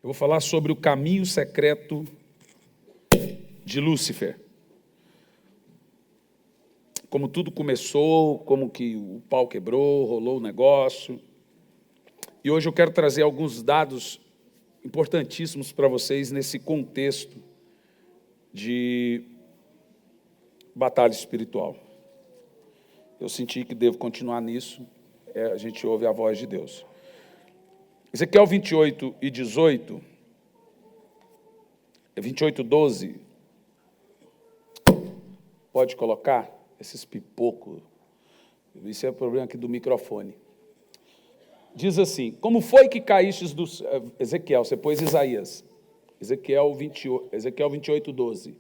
Eu vou falar sobre o caminho secreto de Lúcifer. Como tudo começou, como que o pau quebrou, rolou o negócio. E hoje eu quero trazer alguns dados importantíssimos para vocês nesse contexto de batalha espiritual. Eu senti que devo continuar nisso, a gente ouve a voz de Deus. Ezequiel 28 e 18, 28, 12, pode colocar esses pipocos, isso é o problema aqui do microfone. Diz assim: como foi que caístes do... Ezequiel, você pôs Isaías, Ezequiel 28, 12.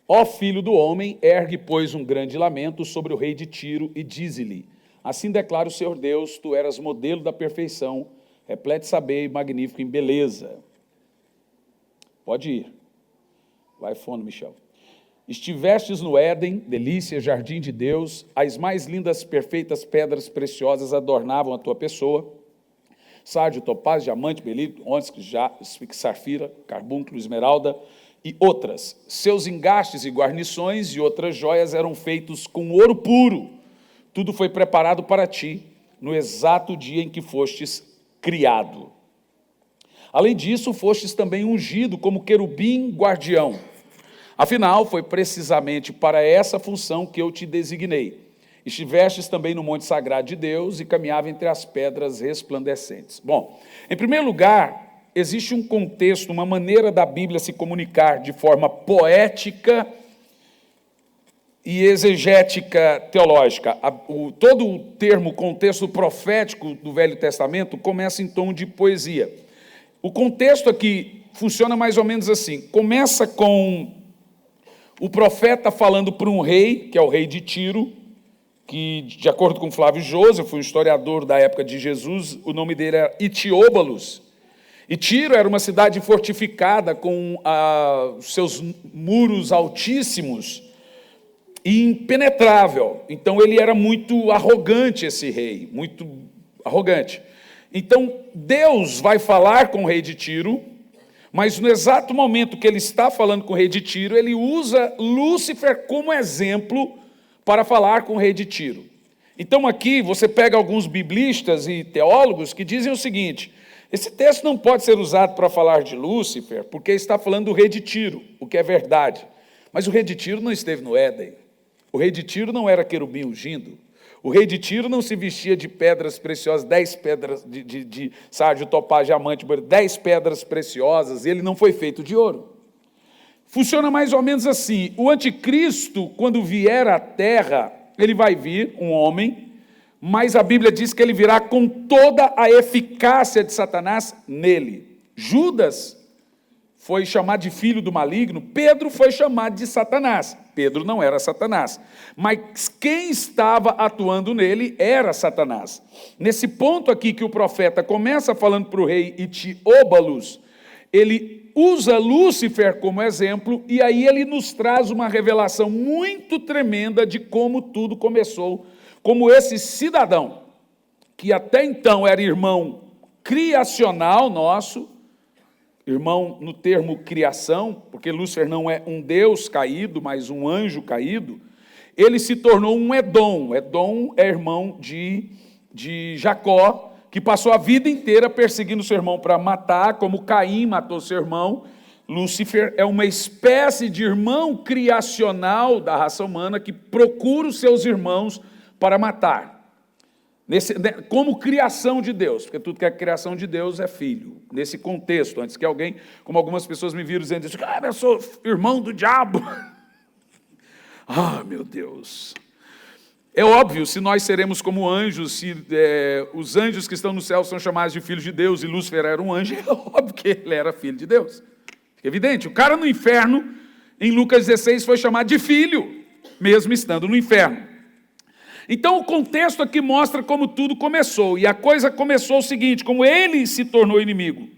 Ó filho do homem, ergue, pois, um grande lamento sobre o rei de Tiro e dize-lhe: assim declara o Senhor Deus, tu eras modelo da perfeição, repleto de saber e magnífico em beleza. Pode ir. Vai fundo, Michel. Estivestes no Éden, delícia, jardim de Deus, as mais lindas, perfeitas pedras preciosas adornavam a tua pessoa, sárdio, topázio, diamante, berílio, ônix, jaspe, safira, carbúnculo, esmeralda e outras. Seus engastes e guarnições e outras joias eram feitos com ouro puro. Tudo foi preparado para ti, no exato dia em que fostes criado. Além disso, fostes também ungido como querubim guardião. Afinal, foi precisamente para essa função que eu te designei. Estivestes também no monte sagrado de Deus e caminhava entre as pedras resplandecentes. Bom, em primeiro lugar, existe um contexto, uma maneira da Bíblia se comunicar de forma poética e exegética teológica. Todo o termo contexto profético do Velho Testamento começa em tom de poesia. O contexto aqui funciona mais ou menos assim. Começa com o profeta falando para um rei, que é o rei de Tiro, que, de acordo com Flávio Josefo, um historiador da época de Jesus, o nome dele era Itióbalos. E Tiro era uma cidade fortificada com seus muros altíssimos e impenetrável. Então ele era muito arrogante, esse rei, muito arrogante. Então Deus vai falar com o rei de Tiro, mas no exato momento que ele está falando com o rei de Tiro, ele usa Lúcifer como exemplo para falar com o rei de Tiro. Então aqui você pega alguns biblistas e teólogos que dizem o seguinte: esse texto não pode ser usado para falar de Lúcifer, porque está falando do rei de Tiro, o que é verdade. Mas o rei de Tiro não esteve no Éden. O rei de Tiro não era querubim ungindo. O rei de Tiro não se vestia de pedras preciosas, 10 pedras de sárdio, topázio, diamante, 10 pedras preciosas, e ele não foi feito de ouro. Funciona mais ou menos assim: o anticristo, quando vier à terra, ele vai vir, um homem, mas a Bíblia diz que ele virá com toda a eficácia de Satanás nele. Judas foi chamado de filho do maligno, Pedro foi chamado de Satanás. Pedro não era Satanás, mas quem estava atuando nele era Satanás. Nesse ponto aqui que o profeta começa falando para o rei Itióbalos, ele usa Lúcifer como exemplo, e aí ele nos traz uma revelação muito tremenda de como tudo começou, como esse cidadão, que até então era irmão criacional nosso, irmão no termo criação, porque Lúcifer não é um Deus caído, mas um anjo caído, ele se tornou um Edom. Edom é irmão de Jacó, que passou a vida inteira perseguindo seu irmão para matar, como Caim matou seu irmão. Lúcifer é uma espécie de irmão criacional da raça humana que procura os seus irmãos para matar. Como criação de Deus, porque tudo que é criação de Deus é filho. Nesse contexto, antes que alguém, como algumas pessoas me viram dizendo isso, eu sou irmão do diabo. Ah, meu Deus. É óbvio, se nós seremos como anjos, se os anjos que estão no céu são chamados de filhos de Deus, e Lúcifer era um anjo, é óbvio que ele era filho de Deus. Fica evidente, o cara no inferno, em Lucas 16, foi chamado de filho, mesmo estando no inferno. Então o contexto aqui mostra como tudo começou, e a coisa começou o seguinte: como ele se tornou inimigo.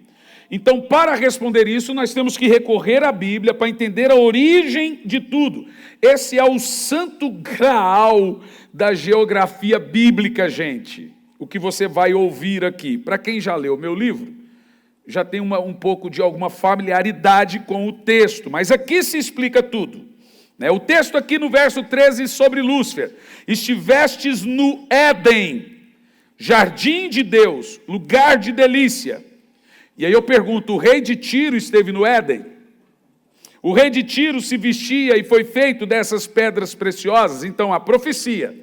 Então, para responder isso, nós temos que recorrer à Bíblia para entender a origem de tudo. Esse é o santo graal da geografia bíblica, gente. O que você vai ouvir aqui. Para quem já leu meu livro, já tem um pouco de alguma familiaridade com o texto, mas aqui se explica tudo. O texto aqui no verso 13 sobre Lúcifer: estivestes no Éden, jardim de Deus, lugar de delícia. E aí eu pergunto, o rei de Tiro esteve no Éden? O rei de Tiro se vestia e foi feito dessas pedras preciosas? Então a profecia,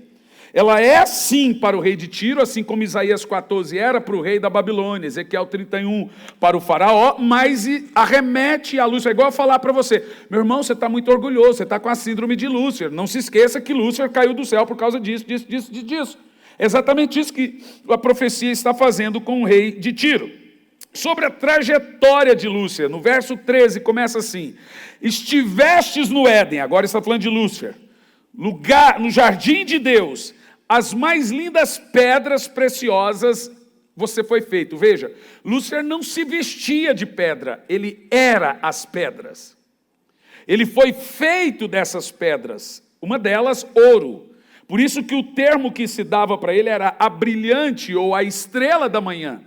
ela é sim para o rei de Tiro, assim como Isaías 14 era para o rei da Babilônia, Ezequiel 31 para o faraó, mas arremete a Lúcifer. É igual eu falar para você, meu irmão, você está muito orgulhoso, você está com a síndrome de Lúcifer, não se esqueça que Lúcifer caiu do céu por causa disso. É exatamente isso que a profecia está fazendo com o rei de Tiro. Sobre a trajetória de Lúcifer, no verso 13 começa assim: estivestes no Éden, agora está falando de Lúcifer, lugar, no jardim de Deus, as mais lindas pedras preciosas você foi feito. Veja, Lúcifer não se vestia de pedra, ele era as pedras. Ele foi feito dessas pedras, uma delas ouro. Por isso que o termo que se dava para ele era a brilhante ou a estrela da manhã.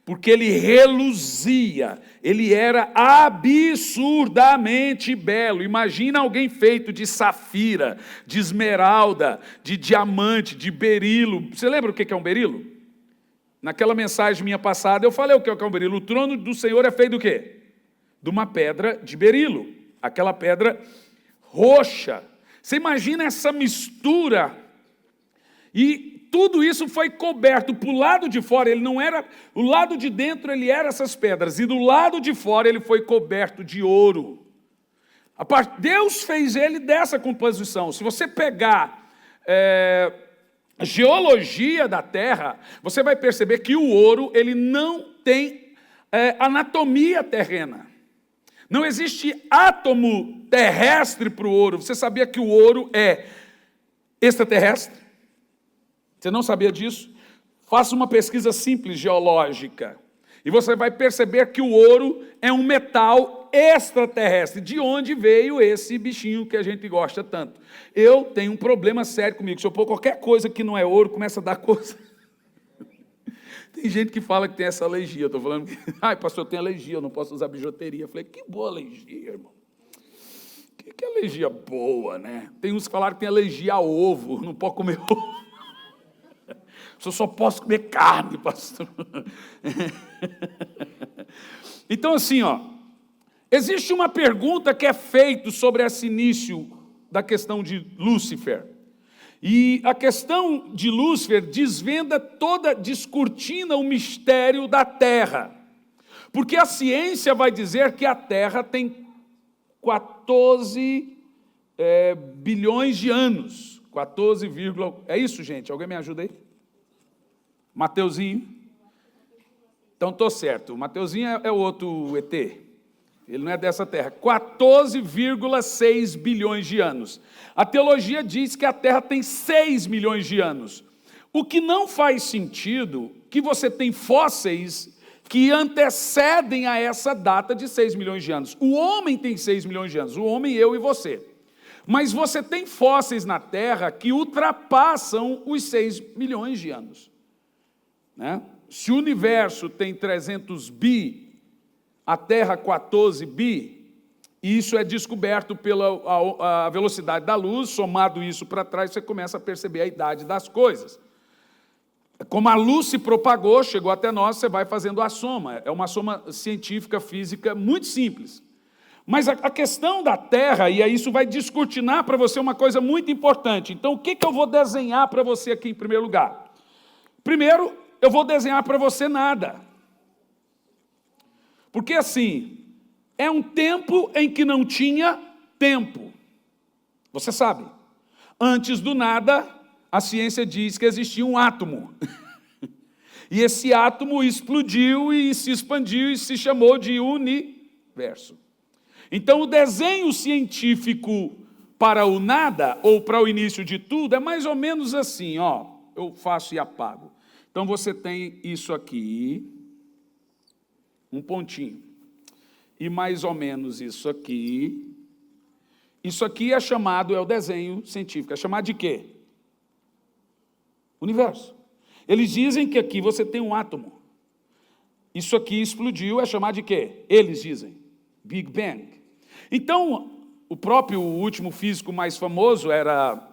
Porque ele reluzia, ele era absurdamente belo. Imagina alguém feito de safira, de esmeralda, de diamante, de berilo. Você lembra o que é um berilo? Naquela mensagem minha passada eu falei o que é um berilo. O trono do Senhor é feito do quê? De uma pedra de berilo, aquela pedra roxa. Você imagina essa mistura? E tudo isso foi coberto para o lado de fora, ele não era, o lado de dentro ele era essas pedras, e do lado de fora ele foi coberto de ouro. Deus fez ele dessa composição. Se você pegar a geologia da Terra, você vai perceber que o ouro ele não tem anatomia terrena. Não existe átomo terrestre para o ouro. Você sabia que o ouro é extraterrestre? Você não sabia disso? Faça uma pesquisa simples geológica e você vai perceber que o ouro é um metal extraterrestre. De onde veio esse bichinho que a gente gosta tanto? Eu tenho um problema sério comigo. Se eu pôr qualquer coisa que não é ouro, começa a dar coisa. Tem gente que fala que tem essa alergia. Eu estou falando que, pastor, eu tenho alergia, eu não posso usar bijuteria. Eu falei, que boa alergia, irmão. Que alergia boa, né? Tem uns que falaram que tem alergia a ovo, não pode comer ovo. Eu só posso comer carne, pastor. Então, assim, existe uma pergunta que é feita sobre esse início da questão de Lúcifer. E a questão de Lúcifer descortina o mistério da Terra. Porque a ciência vai dizer que a Terra tem 14 bilhões de anos. 14, é isso, gente? Alguém me ajuda aí? Mateuzinho? Então estou certo. O Mateuzinho é o outro ET. Ele não é dessa terra. 14,6 bilhões de anos. A teologia diz que a Terra tem 6 milhões de anos. O que não faz sentido que você tem fósseis que antecedem a essa data de 6 milhões de anos. O homem tem 6 milhões de anos. O homem, eu e você. Mas você tem fósseis na Terra que ultrapassam os 6 milhões de anos. Né? Se o universo tem 300 bi, a Terra 14 bi, e isso é descoberto pela a velocidade da luz, somado isso para trás, você começa a perceber a idade das coisas. Como a luz se propagou, chegou até nós, você vai fazendo a soma. É uma soma científica, física, muito simples. Mas a questão da Terra, e aí isso vai descortinar para você uma coisa muito importante. Então, o que eu vou desenhar para você aqui em primeiro lugar? Primeiro, eu vou desenhar para você nada. Porque assim, é um tempo em que não tinha tempo. Você sabe, antes do nada, a ciência diz que existia um átomo. E esse átomo explodiu e se expandiu e se chamou de universo. Então, o desenho científico para o nada, ou para o início de tudo, é mais ou menos assim, eu faço e apago. Então, você tem isso aqui, um pontinho. E mais ou menos isso aqui é chamado, é o desenho científico, é chamado de quê? Universo. Eles dizem que aqui você tem um átomo. Isso aqui explodiu, é chamado de quê? Eles dizem, Big Bang. Então, o último físico mais famoso era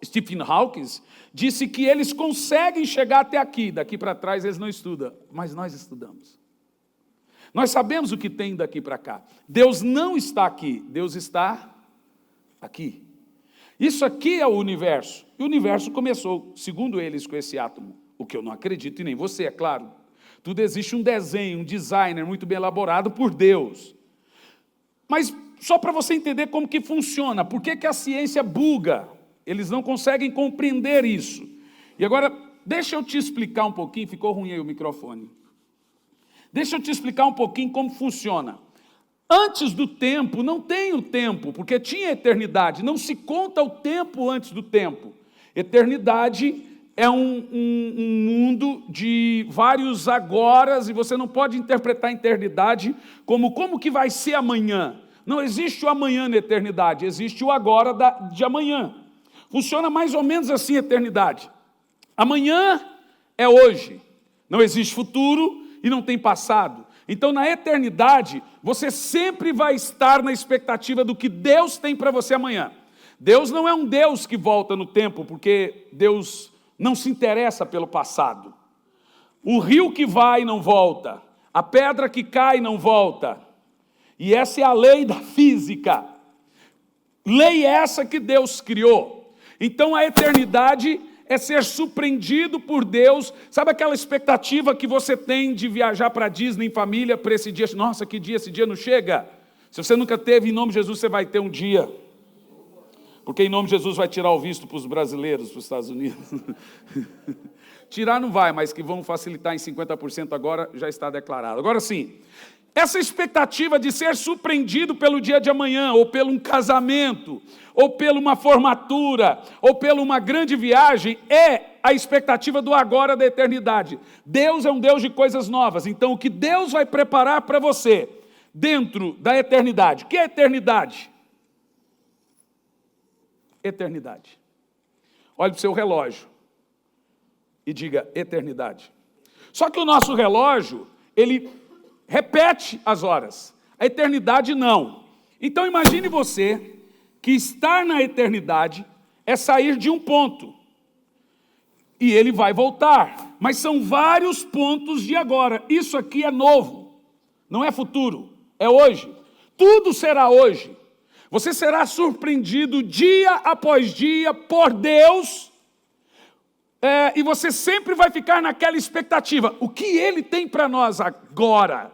Stephen Hawking, disse que eles conseguem chegar até aqui, daqui para trás eles não estudam, mas nós estudamos. Nós sabemos o que tem daqui para cá. Deus não está aqui, Deus está aqui. Isso aqui é o universo. E o universo começou, segundo eles, com esse átomo. O que eu não acredito, e nem você, é claro. Tudo existe um desenho, um designer muito bem elaborado por Deus. Mas só para você entender como que funciona, por que a ciência buga? Eles não conseguem compreender isso. E agora, deixa eu te explicar um pouquinho, ficou ruim aí o microfone. Deixa eu te explicar um pouquinho como funciona. Antes do tempo, não tem o tempo, porque tinha eternidade. Não se conta o tempo antes do tempo. Eternidade é um mundo de vários agoras, e você não pode interpretar a eternidade como que vai ser amanhã. Não existe o amanhã na eternidade, existe o agora de amanhã. Funciona mais ou menos assim a eternidade. Amanhã é hoje, não existe futuro e não tem passado. Então, na eternidade, você sempre vai estar na expectativa do que Deus tem para você amanhã. Deus não é um Deus que volta no tempo, porque Deus não se interessa pelo passado. O rio que vai não volta, a pedra que cai não volta. E essa é a lei da física. Lei essa que Deus criou. Então, a eternidade é ser surpreendido por Deus. Sabe aquela expectativa que você tem de viajar para a Disney em família para esse dia? Nossa, que dia, esse dia não chega. Se você nunca teve, em nome de Jesus, você vai ter um dia. Porque em nome de Jesus vai tirar o visto para os brasileiros, para os Estados Unidos. Tirar não vai, mas que vão facilitar em 50% agora, já está declarado. Agora sim, essa expectativa de ser surpreendido pelo dia de amanhã, ou pelo um casamento, ou pela uma formatura, ou pela uma grande viagem, é a expectativa do agora da eternidade. Deus é um Deus de coisas novas, então o que Deus vai preparar para você, dentro da eternidade. O que é eternidade? Eternidade. Olhe para o seu relógio e diga eternidade. Só que o nosso relógio, ele repete as horas. A eternidade não. Então imagine você que estar na eternidade é sair de um ponto. E ele vai voltar. Mas são vários pontos de agora. Isso aqui é novo. Não é futuro. É hoje. Tudo será hoje. Você será surpreendido dia após dia por Deus. E você sempre vai ficar naquela expectativa. O que Ele tem para nós agora?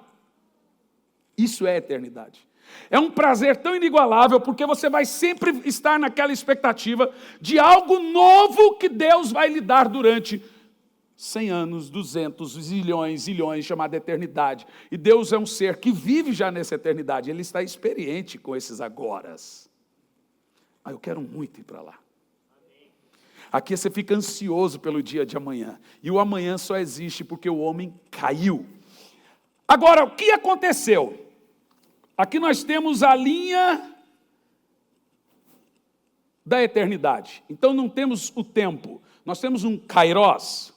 Isso é eternidade. É um prazer tão inigualável, porque você vai sempre estar naquela expectativa de algo novo que Deus vai lhe dar durante 100 anos, 200, zilhões, chamada eternidade. E Deus é um ser que vive já nessa eternidade. Ele está experiente com esses agoras. Eu quero muito ir para lá. Aqui você fica ansioso pelo dia de amanhã. E o amanhã só existe porque o homem caiu. Agora, o que aconteceu? Aqui nós temos a linha da eternidade. Então não temos o tempo. Nós temos um kairos,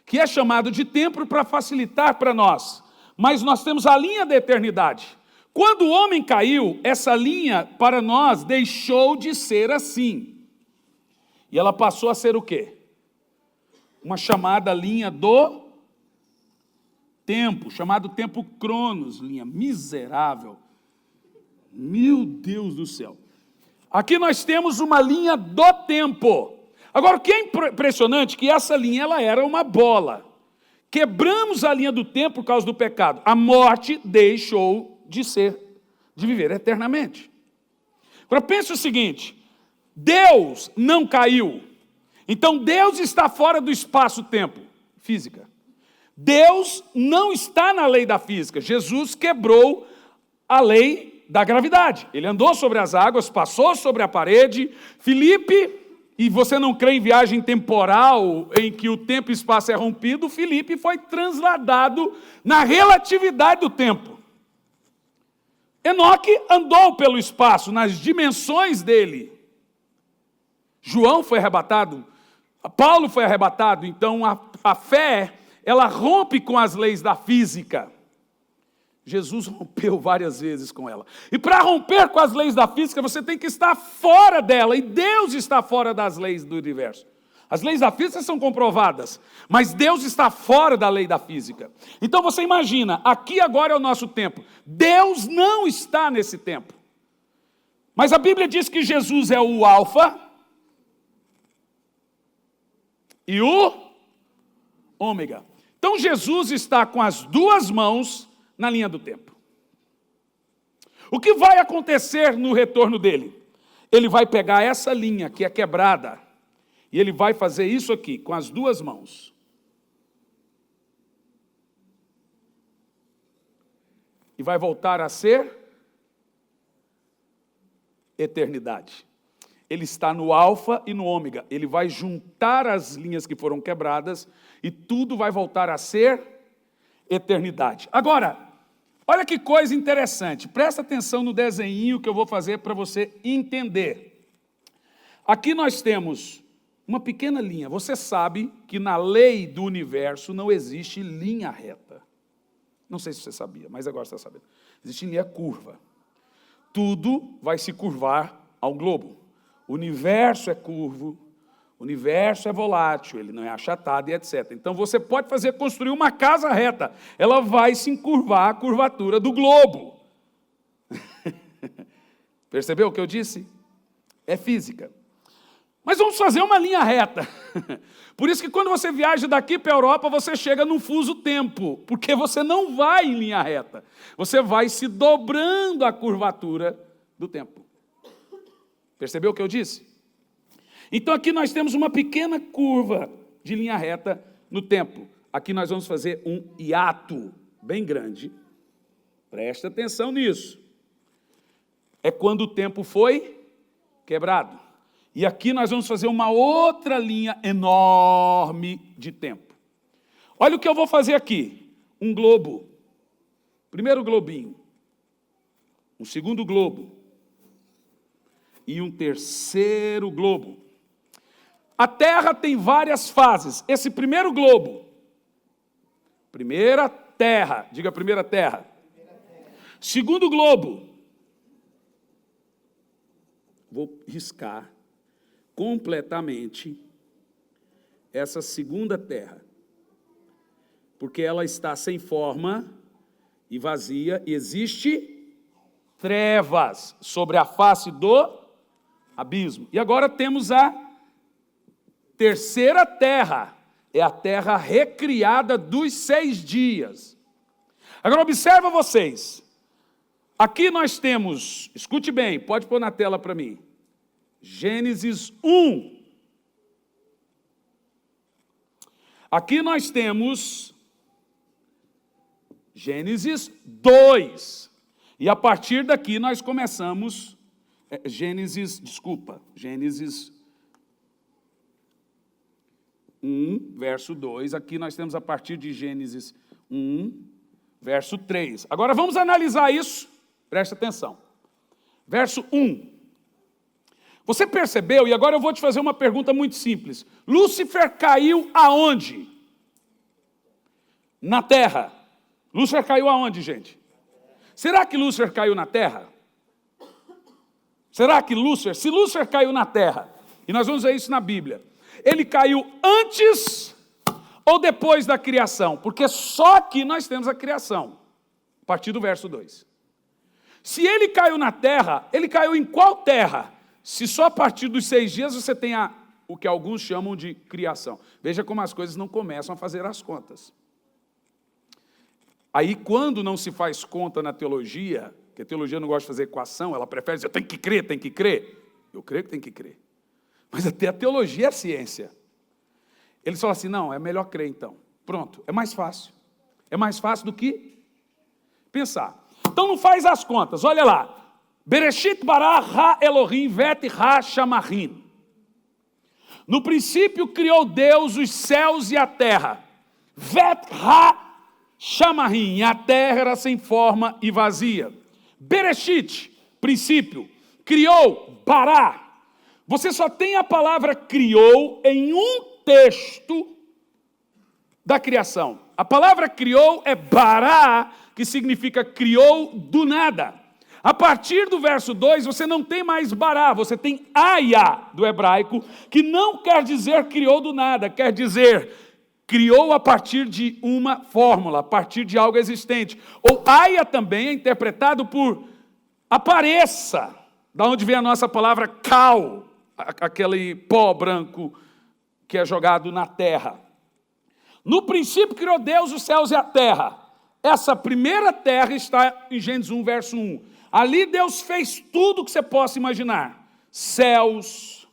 que é chamado de tempo para facilitar para nós. Mas nós temos a linha da eternidade. Quando o homem caiu, essa linha para nós deixou de ser assim. E ela passou a ser o quê? Uma chamada linha do tempo, chamado tempo Cronos, linha miserável. Meu Deus do céu. Aqui nós temos uma linha do tempo. Agora, o que é impressionante é que essa linha ela era uma bola. Quebramos a linha do tempo por causa do pecado. A morte deixou de viver eternamente. Agora pense o seguinte, Deus não caiu. Então Deus está fora do espaço-tempo, física. Deus não está na lei da física. Jesus quebrou a lei da gravidade. Ele andou sobre as águas, passou sobre a parede. Filipe e você não crê em viagem temporal, em que o tempo e espaço é rompido, Filipe foi transladado na relatividade do tempo. Enoque andou pelo espaço, nas dimensões dele. João foi arrebatado, Paulo foi arrebatado, então a fé, ela rompe com as leis da física. Jesus rompeu várias vezes com ela. E para romper com as leis da física, você tem que estar fora dela, e Deus está fora das leis do universo. As leis da física são comprovadas, mas Deus está fora da lei da física. Então você imagina, aqui agora é o nosso tempo. Deus não está nesse tempo. Mas a Bíblia diz que Jesus é o alfa e o ômega. Então Jesus está com as duas mãos na linha do tempo. O que vai acontecer no retorno dele? Ele vai pegar essa linha que é quebrada, e ele vai fazer isso aqui, com as duas mãos. E vai voltar a ser eternidade. Ele está no alfa e no ômega. Ele vai juntar as linhas que foram quebradas e tudo vai voltar a ser eternidade. Agora, olha que coisa interessante. Presta atenção no desenho que eu vou fazer para você entender. Aqui nós temos uma pequena linha. Você sabe que na lei do universo não existe linha reta. Não sei se você sabia, mas agora você está sabendo. Existe linha curva. Tudo vai se curvar ao globo. O universo é curvo, o universo é volátil, ele não é achatado e etc. Então você pode construir uma casa reta. Ela vai se encurvar a curvatura do globo. Percebeu o que eu disse? É física. Mas vamos fazer uma linha reta. Por isso que quando você viaja daqui para a Europa, você chega num fuso-tempo, porque você não vai em linha reta. Você vai se dobrando a curvatura do tempo. Percebeu o que eu disse? Então aqui nós temos uma pequena curva de linha reta no tempo. Aqui nós vamos fazer um hiato bem grande. Presta atenção nisso. É quando o tempo foi quebrado. E aqui nós vamos fazer uma outra linha enorme de tempo. Olha o que eu vou fazer aqui. Um globo. Primeiro globinho. Um segundo globo. E um terceiro globo. A Terra tem várias fases. Esse primeiro globo. Primeira Terra. Diga primeira Terra. Segundo globo. Vou riscar completamente essa segunda terra, porque ela está sem forma e vazia, e existe trevas sobre a face do abismo. E agora temos a terceira terra, é a terra recriada dos 6 dias. Agora observa vocês, aqui nós temos, escute bem, pode pôr na tela para mim, Gênesis 1. Aqui nós temos Gênesis 2. E a partir daqui nós começamos Gênesis 1, verso 2. Aqui nós temos a partir de Gênesis 1, verso 3. Agora vamos analisar isso. Presta atenção. Verso 1. Você percebeu, e agora eu vou te fazer uma pergunta muito simples. Lúcifer caiu aonde? Na terra. Lúcifer caiu aonde, gente? Será que Lúcifer caiu na terra? Será que se Lúcifer caiu na terra, e nós vamos ver isso na Bíblia, ele caiu antes ou depois da criação? Porque só aqui nós temos a criação, a partir do verso 2. Se ele caiu na terra, ele caiu em qual terra? Se só a partir dos 6 dias você tem o que alguns chamam de criação. Veja como as coisas não começam a fazer as contas. Aí, quando não se faz conta na teologia, que a teologia não gosta de fazer equação, ela prefere dizer, tem que crer, tem que crer. Eu creio que tem que crer. Mas até a teologia é ciência. Eles falam assim, não, é melhor crer então. Pronto, é mais fácil. É mais fácil do que pensar. Então não faz as contas, olha lá. Bereshit bara ha Elohim vet ha shamarim. No princípio criou Deus os céus e a terra. Vet ha Chamahim, a terra era sem forma e vazia. Bereshit, princípio, criou, bará. Você só tem a palavra criou em um texto da criação. A palavra criou é bará, que significa criou do nada. A partir do verso 2, você não tem mais bará, você tem aya do hebraico, que não quer dizer criou do nada, quer dizer criou a partir de uma fórmula, a partir de algo existente. Ou aya também é interpretado por apareça, da onde vem a nossa palavra cal, aquele pó branco que é jogado na terra. No princípio criou Deus os céus e a terra. Essa primeira terra está em Gênesis 1, verso 1. Ali Deus fez tudo o que você possa imaginar. Céus,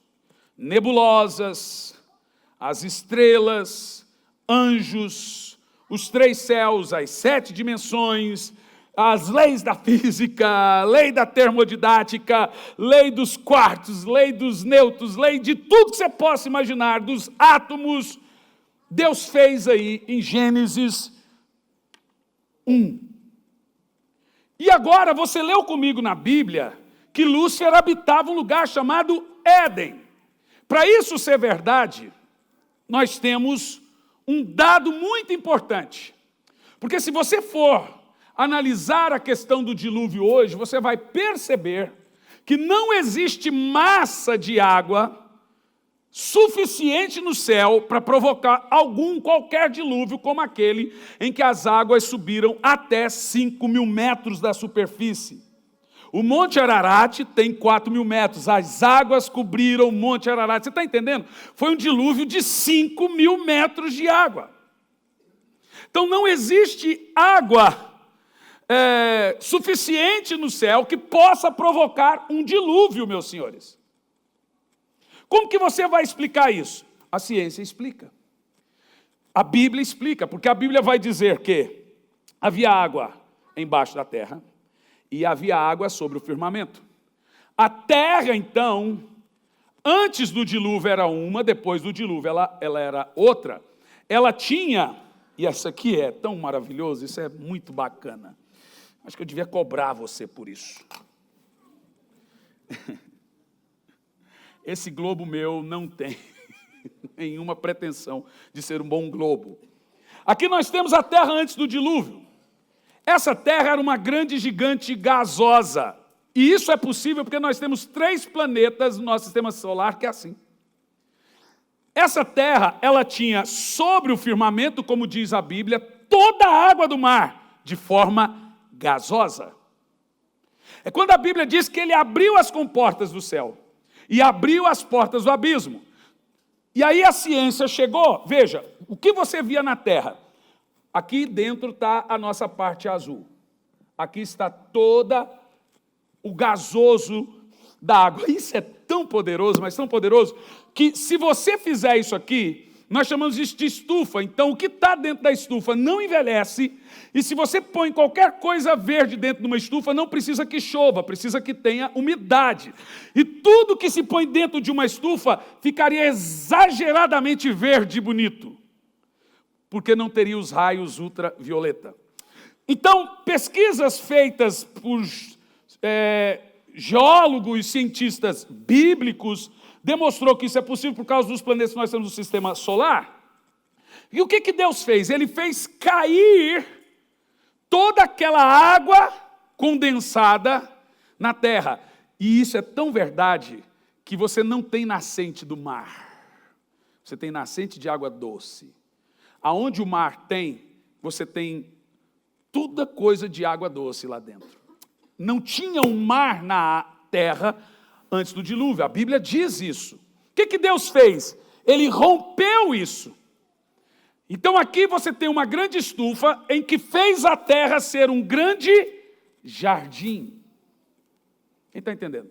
nebulosas, as estrelas, anjos, os 3 céus, as 7 dimensões, as leis da física, lei da termodidática, lei dos quartos, lei dos nêutrons, lei de tudo que você possa imaginar, dos átomos. Deus fez aí em Gênesis 1. E agora você leu comigo na Bíblia que Lúcifer habitava um lugar chamado Éden. Para isso ser verdade, nós temos um dado muito importante. Porque se você for analisar a questão do dilúvio hoje, você vai perceber que não existe massa de água suficiente no céu para provocar qualquer dilúvio como aquele em que as águas subiram até 5.000 metros da superfície. O Monte Ararat tem 4.000 metros, as águas cobriram o Monte Ararat. Você está entendendo? Foi um dilúvio de 5.000 metros de água. Então não existe água suficiente no céu que possa provocar um dilúvio, meus senhores. Como que você vai explicar isso? A ciência explica. A Bíblia explica, porque a Bíblia vai dizer que havia água embaixo da terra e havia água sobre o firmamento. A terra, então, antes do dilúvio era uma, depois do dilúvio ela era outra. Ela tinha, e essa aqui é tão maravilhoso, isso é muito bacana. Acho que eu devia cobrar você por isso. Esse globo meu não tem nenhuma pretensão de ser um bom globo. Aqui nós temos a terra antes do dilúvio. Essa terra era uma grande gigante gasosa. E isso é possível porque nós temos 3 planetas no nosso sistema solar que é assim. Essa terra, ela tinha sobre o firmamento, como diz a Bíblia, toda a água do mar, de forma gasosa. É quando a Bíblia diz que ele abriu as comportas do céu e abriu as portas do abismo. E aí a ciência chegou, veja, o que você via na terra? Aqui dentro está a nossa parte azul. Aqui está toda o gasoso da água. Isso é tão poderoso, mas tão poderoso, que se você fizer isso aqui, nós chamamos isso de estufa. Então, o que está dentro da estufa não envelhece. E se você põe qualquer coisa verde dentro de uma estufa, não precisa que chova, precisa que tenha umidade. E tudo que se põe dentro de uma estufa ficaria exageradamente verde e bonito, porque não teria os raios ultravioleta. Então, pesquisas feitas por geólogos e cientistas bíblicos demonstrou que isso é possível por causa dos planetas que nós temos no sistema solar. E o que Deus fez? Ele fez cair toda aquela água condensada na terra. E isso é tão verdade que você não tem nascente do mar. Você tem nascente de água doce. Aonde o mar tem, você tem toda coisa de água doce lá dentro. Não tinha um mar na terra antes do dilúvio. A Bíblia diz isso. O que Deus fez? Ele rompeu isso. Então aqui você tem uma grande estufa em que fez a terra ser um grande jardim. Quem está entendendo?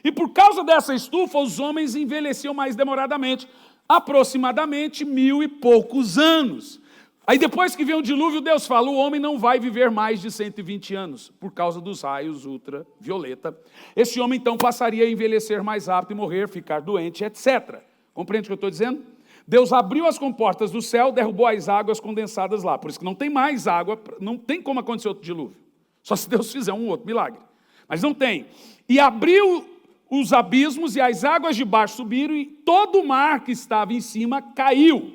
E por causa dessa estufa, os homens envelheciam mais demoradamente, aproximadamente 1000 e poucos anos. Aí depois que veio o dilúvio, Deus fala, o homem não vai viver mais de 120 anos, por causa dos raios ultravioleta. Esse homem então passaria a envelhecer mais rápido e morrer, ficar doente, etc. Compreende o que eu estou dizendo? Deus abriu as comportas do céu, derrubou as águas condensadas lá. Por isso que não tem mais água, não tem como acontecer outro dilúvio. Só se Deus fizer um outro milagre. Mas não tem. E abriu os abismos e as águas de baixo subiram e todo o mar que estava em cima caiu.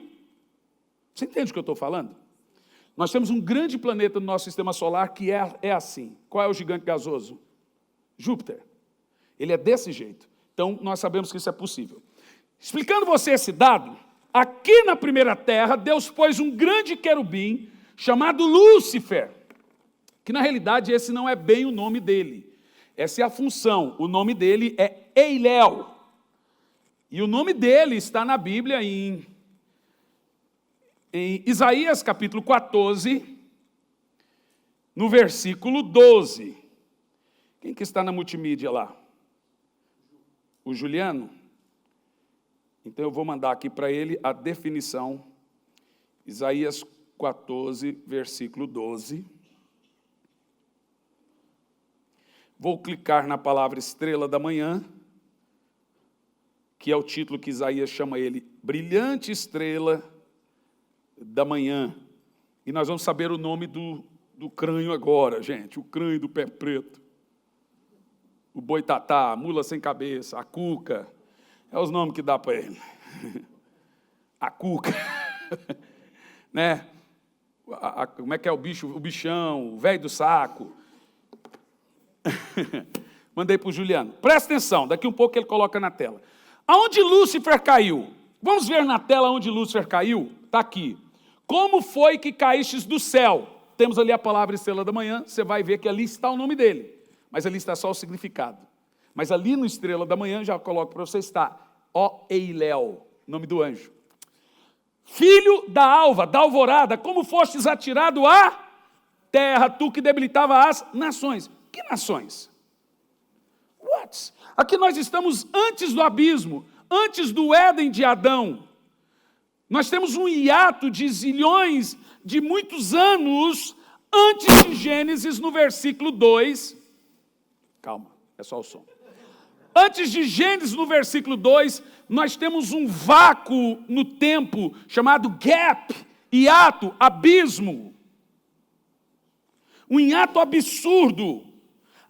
Você entende o que eu estou falando? Nós temos um grande planeta no nosso sistema solar que é assim. Qual é o gigante gasoso? Júpiter. Ele é desse jeito. Então, nós sabemos que isso é possível. Explicando você esse dado, aqui na primeira terra, Deus pôs um grande querubim chamado Lúcifer, que na realidade esse não é bem o nome dele. Essa é a função. O nome dele é Eiléu. E o nome dele está na Bíblia em Isaías capítulo 14, no versículo 12. Quem que está na multimídia lá? O Juliano? Então eu vou mandar aqui para ele a definição. Isaías 14, versículo 12. Vou clicar na palavra estrela da manhã, que é o título que Isaías chama ele, brilhante estrela da manhã. E nós vamos saber o nome do crânio agora, gente. O crânio do pé preto. O boitatá, a mula sem cabeça, a cuca. É os nomes que dá para ele. A cuca. Né? Como é que é o bicho? O bichão, o velho do saco. Mandei para o Juliano. Presta atenção, daqui um pouco ele coloca na tela. Aonde Lúcifer caiu? Vamos ver na tela onde Lúcifer caiu? Está aqui. Como foi que caístes do céu? Temos ali a palavra estrela da manhã, você vai ver que ali está o nome dele. Mas ali está só o significado. Mas ali no estrela da manhã, já coloco para você, está ó Eiléu, nome do anjo. Filho da alva, da alvorada, como fostes atirado à terra, tu que debilitava as nações. Que nações? What? Aqui nós estamos antes do abismo, antes do Éden de Adão. Nós temos um hiato de zilhões, de muitos anos, antes de Gênesis, no versículo 2. Calma, é só o som. Antes de Gênesis, no versículo 2, nós temos um vácuo no tempo, chamado gap, hiato, abismo. Um hiato absurdo.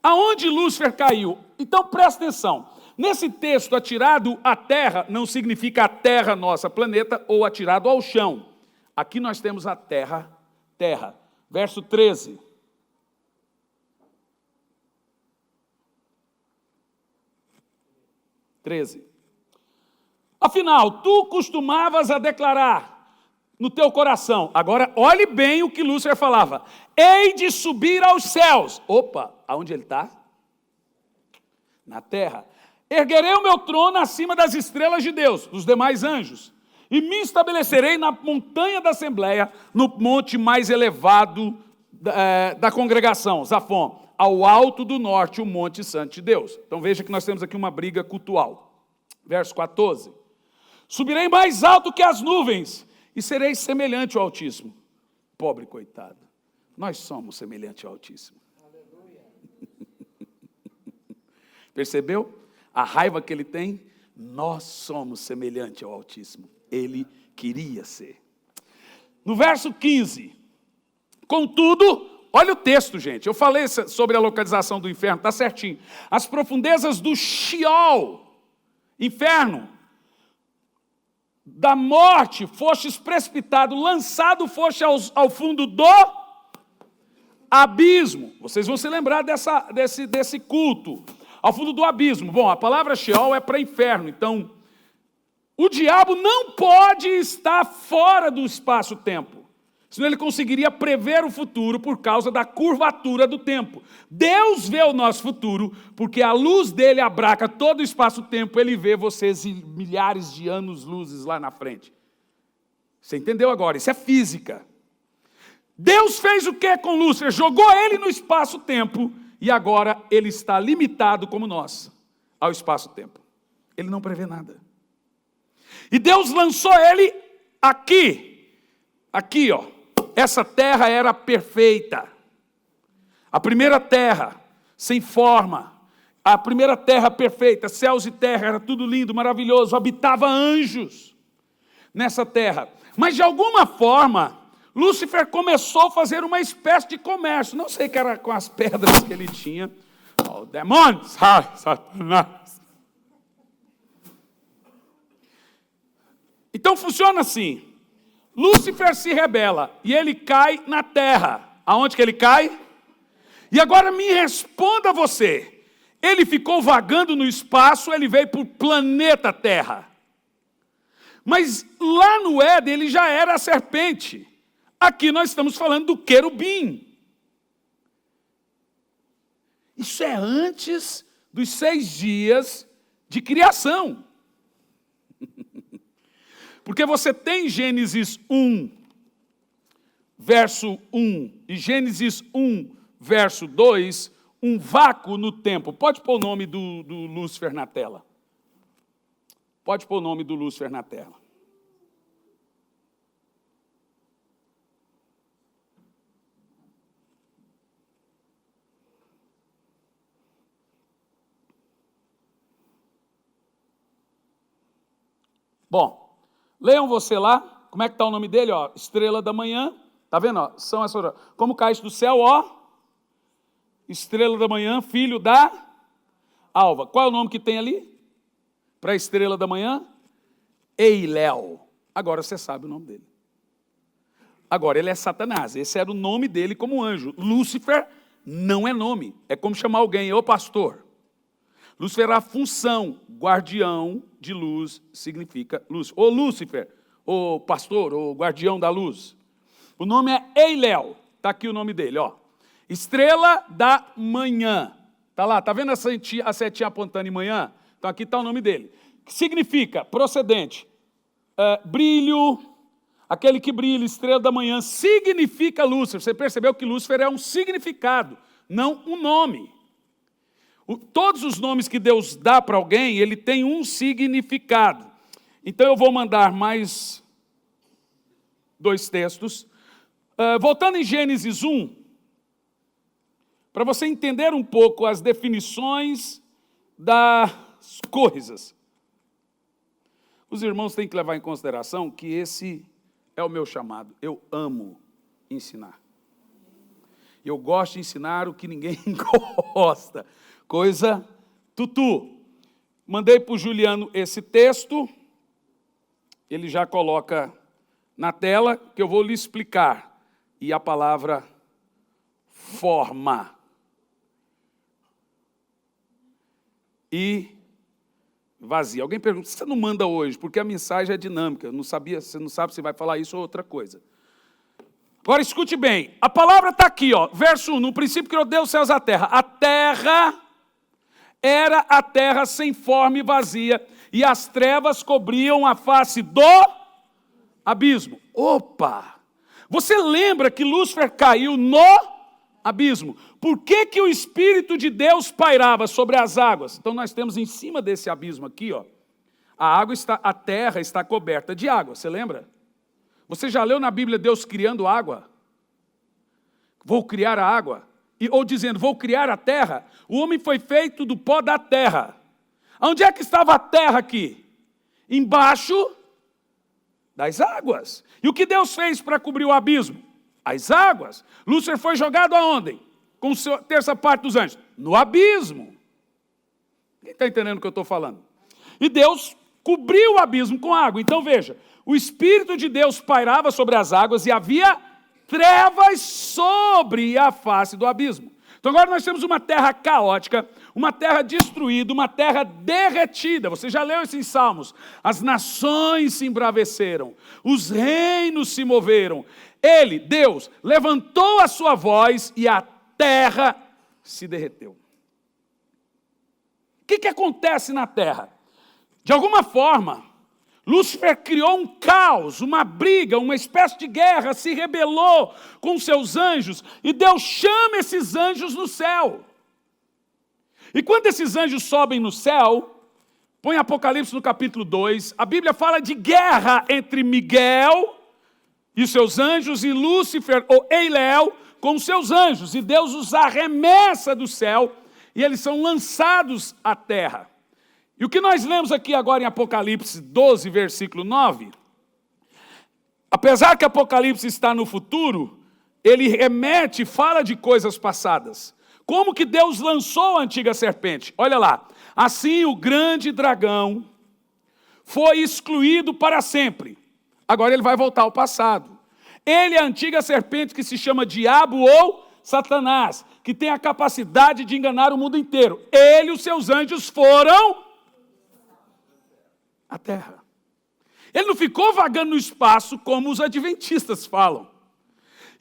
Aonde Lúcifer caiu? Então presta atenção. Nesse texto, atirado à terra, não significa a terra, nossa planeta, ou atirado ao chão. Aqui nós temos a terra, terra. Verso 13. Afinal, tu costumavas a declarar no teu coração. Agora, olhe bem o que Lúcifer falava. Hei de subir aos céus. Opa, aonde ele está? Na terra. Erguerei o meu trono acima das estrelas de Deus, dos demais anjos, e me estabelecerei na montanha da Assembleia, no monte mais elevado da congregação, Zafon, ao alto do norte, o monte santo de Deus. Então veja que nós temos aqui uma briga cultual. Verso 14. Subirei mais alto que as nuvens, e serei semelhante ao Altíssimo. Pobre coitado, nós somos semelhantes ao Altíssimo. Percebeu? A raiva que ele tem, nós somos semelhantes ao Altíssimo. Ele queria ser. No verso 15, contudo, olha o texto, gente. Eu falei sobre a localização do inferno, está certinho. As profundezas do Sheol, inferno, da morte, fostes precipitado, lançado foste ao fundo do abismo. Vocês vão se lembrar desse culto. Ao fundo do abismo. Bom, a palavra Sheol é para inferno, então o diabo não pode estar fora do espaço-tempo, senão ele conseguiria prever o futuro por causa da curvatura do tempo. Deus vê o nosso futuro, porque a luz dele abraca todo o espaço-tempo, ele vê vocês milhares de anos-luzes lá na frente. Você entendeu agora? Isso é física. Deus fez o que com Lúcifer? Jogou ele no espaço-tempo, e agora ele está limitado, como nós, ao espaço-tempo. Ele não prevê nada. E Deus lançou ele aqui. Aqui, ó. Essa terra era perfeita. A primeira terra, sem forma, A primeira terra perfeita, céus e terra, era tudo lindo, maravilhoso, habitava anjos nessa terra. Mas de alguma forma, Lúcifer começou a fazer uma espécie de comércio. Não sei que era com as pedras que ele tinha. Oh, demônios, ai, Satanás. Então funciona assim. Lúcifer se rebela e ele cai na terra. Aonde que ele cai? E agora me responda você. Ele ficou vagando no espaço, ele veio para o planeta Terra. Mas lá no Éden ele já era a serpente. Aqui nós estamos falando do querubim. Isso é antes dos 6 dias de criação. Porque você tem Gênesis 1, verso 1, e Gênesis 1, verso 2, um vácuo no tempo. Pode pôr o nome do Lúcifer na tela. Pode pôr o nome do Lúcifer na tela. Bom, leiam você lá, como é que está o nome dele? Ó, estrela da manhã, está vendo? Ó, são essas, como caíste do céu, ó, estrela da manhã, filho da alva. Qual é o nome que tem ali? Para a estrela da manhã? Eiléu. Agora você sabe o nome dele. Agora ele é Satanás, esse era o nome dele como anjo. Lúcifer não é nome, é como chamar alguém, ô pastor. Lúcifer era a função, guardião de luz significa luz. Ô Lúcifer, ô pastor, ô guardião da luz. O nome é Eiléu, está aqui o nome dele, ó. Estrela da manhã. Está lá, está vendo a setinha apontando em manhã? Então aqui está o nome dele. Que significa procedente, brilho, aquele que brilha, estrela da manhã, significa Lúcifer. Você percebeu que Lúcifer é um significado, não um nome. Todos os nomes que Deus dá para alguém, ele tem um significado. Então eu vou mandar mais 2 textos. Voltando em Gênesis 1, para você entender um pouco as definições das coisas. Os irmãos têm que levar em consideração que esse é o meu chamado. Eu amo ensinar. Eu gosto de ensinar o que ninguém gosta. Coisa tutu. Mandei para o Juliano esse texto, ele já coloca na tela, que eu vou lhe explicar. E a palavra forma. E vazia. Alguém pergunta, você não manda hoje? Porque a mensagem é dinâmica, você não sabe se vai falar isso ou outra coisa. Agora escute bem, a palavra está aqui, ó, verso 1, no princípio criou Deus os céus e a terra. A terra era a terra sem forma e vazia, e as trevas cobriam a face do abismo. Opa! Você lembra que Lúcifer caiu no abismo? Por que o Espírito de Deus pairava sobre as águas? Então nós temos em cima desse abismo aqui, ó, a terra está coberta de água, você lembra? Você já leu na Bíblia Deus criando água? Vou criar a água. Ou dizendo, vou criar a terra. O homem foi feito do pó da terra. Onde é que estava a terra aqui? Embaixo das águas. E o que Deus fez para cobrir o abismo? As águas. Lúcifer foi jogado aonde? Com a terça parte dos anjos? No abismo. Quem está entendendo o que eu estou falando? E Deus cobriu o abismo com água. Então veja, o Espírito de Deus pairava sobre as águas e havia trevas sobre a face do abismo. Então agora nós temos uma terra caótica, uma terra destruída, uma terra derretida. Você já leu esses salmos? As nações se embraveceram, os reinos se moveram. Ele, Deus, levantou a sua voz e a terra se derreteu. O que acontece na terra? De alguma forma, Lúcifer criou um caos, uma briga, uma espécie de guerra, se rebelou com seus anjos, e Deus chama esses anjos no céu. E quando esses anjos sobem no céu, põe Apocalipse no capítulo 2, a Bíblia fala de guerra entre Miguel e seus anjos, e Lúcifer, ou Eiléu, com seus anjos, e Deus os arremessa do céu, e eles são lançados à terra. E o que nós lemos aqui agora em Apocalipse 12, versículo 9, apesar que Apocalipse está no futuro, ele remete, fala de coisas passadas. Como que Deus lançou a antiga serpente? Olha lá. Assim o grande dragão foi excluído para sempre. Agora ele vai voltar ao passado. Ele é a antiga serpente que se chama Diabo ou Satanás, que tem a capacidade de enganar o mundo inteiro. Ele e os seus anjos foram à terra. Ele não ficou vagando no espaço como os adventistas falam.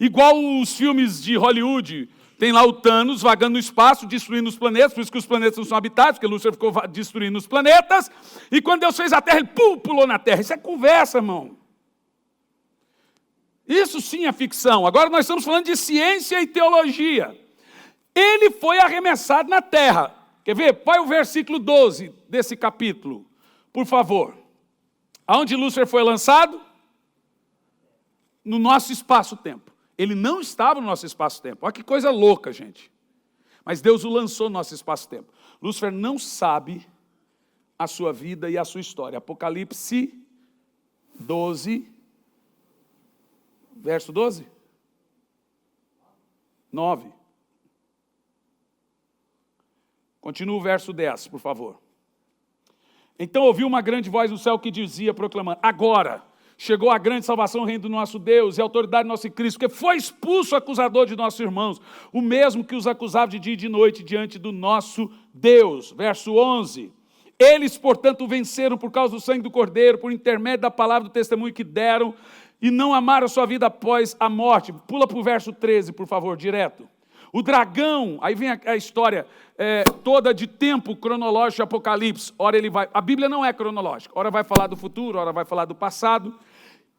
Igual os filmes de Hollywood, tem lá o Thanos vagando no espaço, destruindo os planetas, por isso que os planetas não são habitados, porque Lúcifer ficou destruindo os planetas, e quando Deus fez a terra, ele pulou na terra. Isso é conversa, irmão. Isso sim é ficção. Agora nós estamos falando de ciência e teologia. Ele foi arremessado na terra. Quer ver? Vai o versículo 12 desse capítulo, por favor. Aonde Lúcifer foi lançado? No nosso espaço-tempo. Ele não estava no nosso espaço-tempo. Olha que coisa louca, gente. Mas Deus o lançou no nosso espaço-tempo. Lúcifer não sabe a sua vida e a sua história. Apocalipse 12, verso 12? 9. Continua o verso 10, por favor. Então ouvi uma grande voz do céu que dizia, proclamando, agora chegou a grande salvação, o reino do nosso Deus e a autoridade do nosso Cristo, porque foi expulso o acusador de nossos irmãos, o mesmo que os acusava de dia e de noite diante do nosso Deus. Verso 11. Eles, portanto, venceram por causa do sangue do Cordeiro, por intermédio da palavra do testemunho que deram, e não amaram a sua vida após a morte. Pula para o verso 13, por favor, direto. O dragão, aí vem a história toda de tempo cronológico de Apocalipse. Ora ele vai, a Bíblia não é cronológica, ora vai falar do futuro, ora vai falar do passado.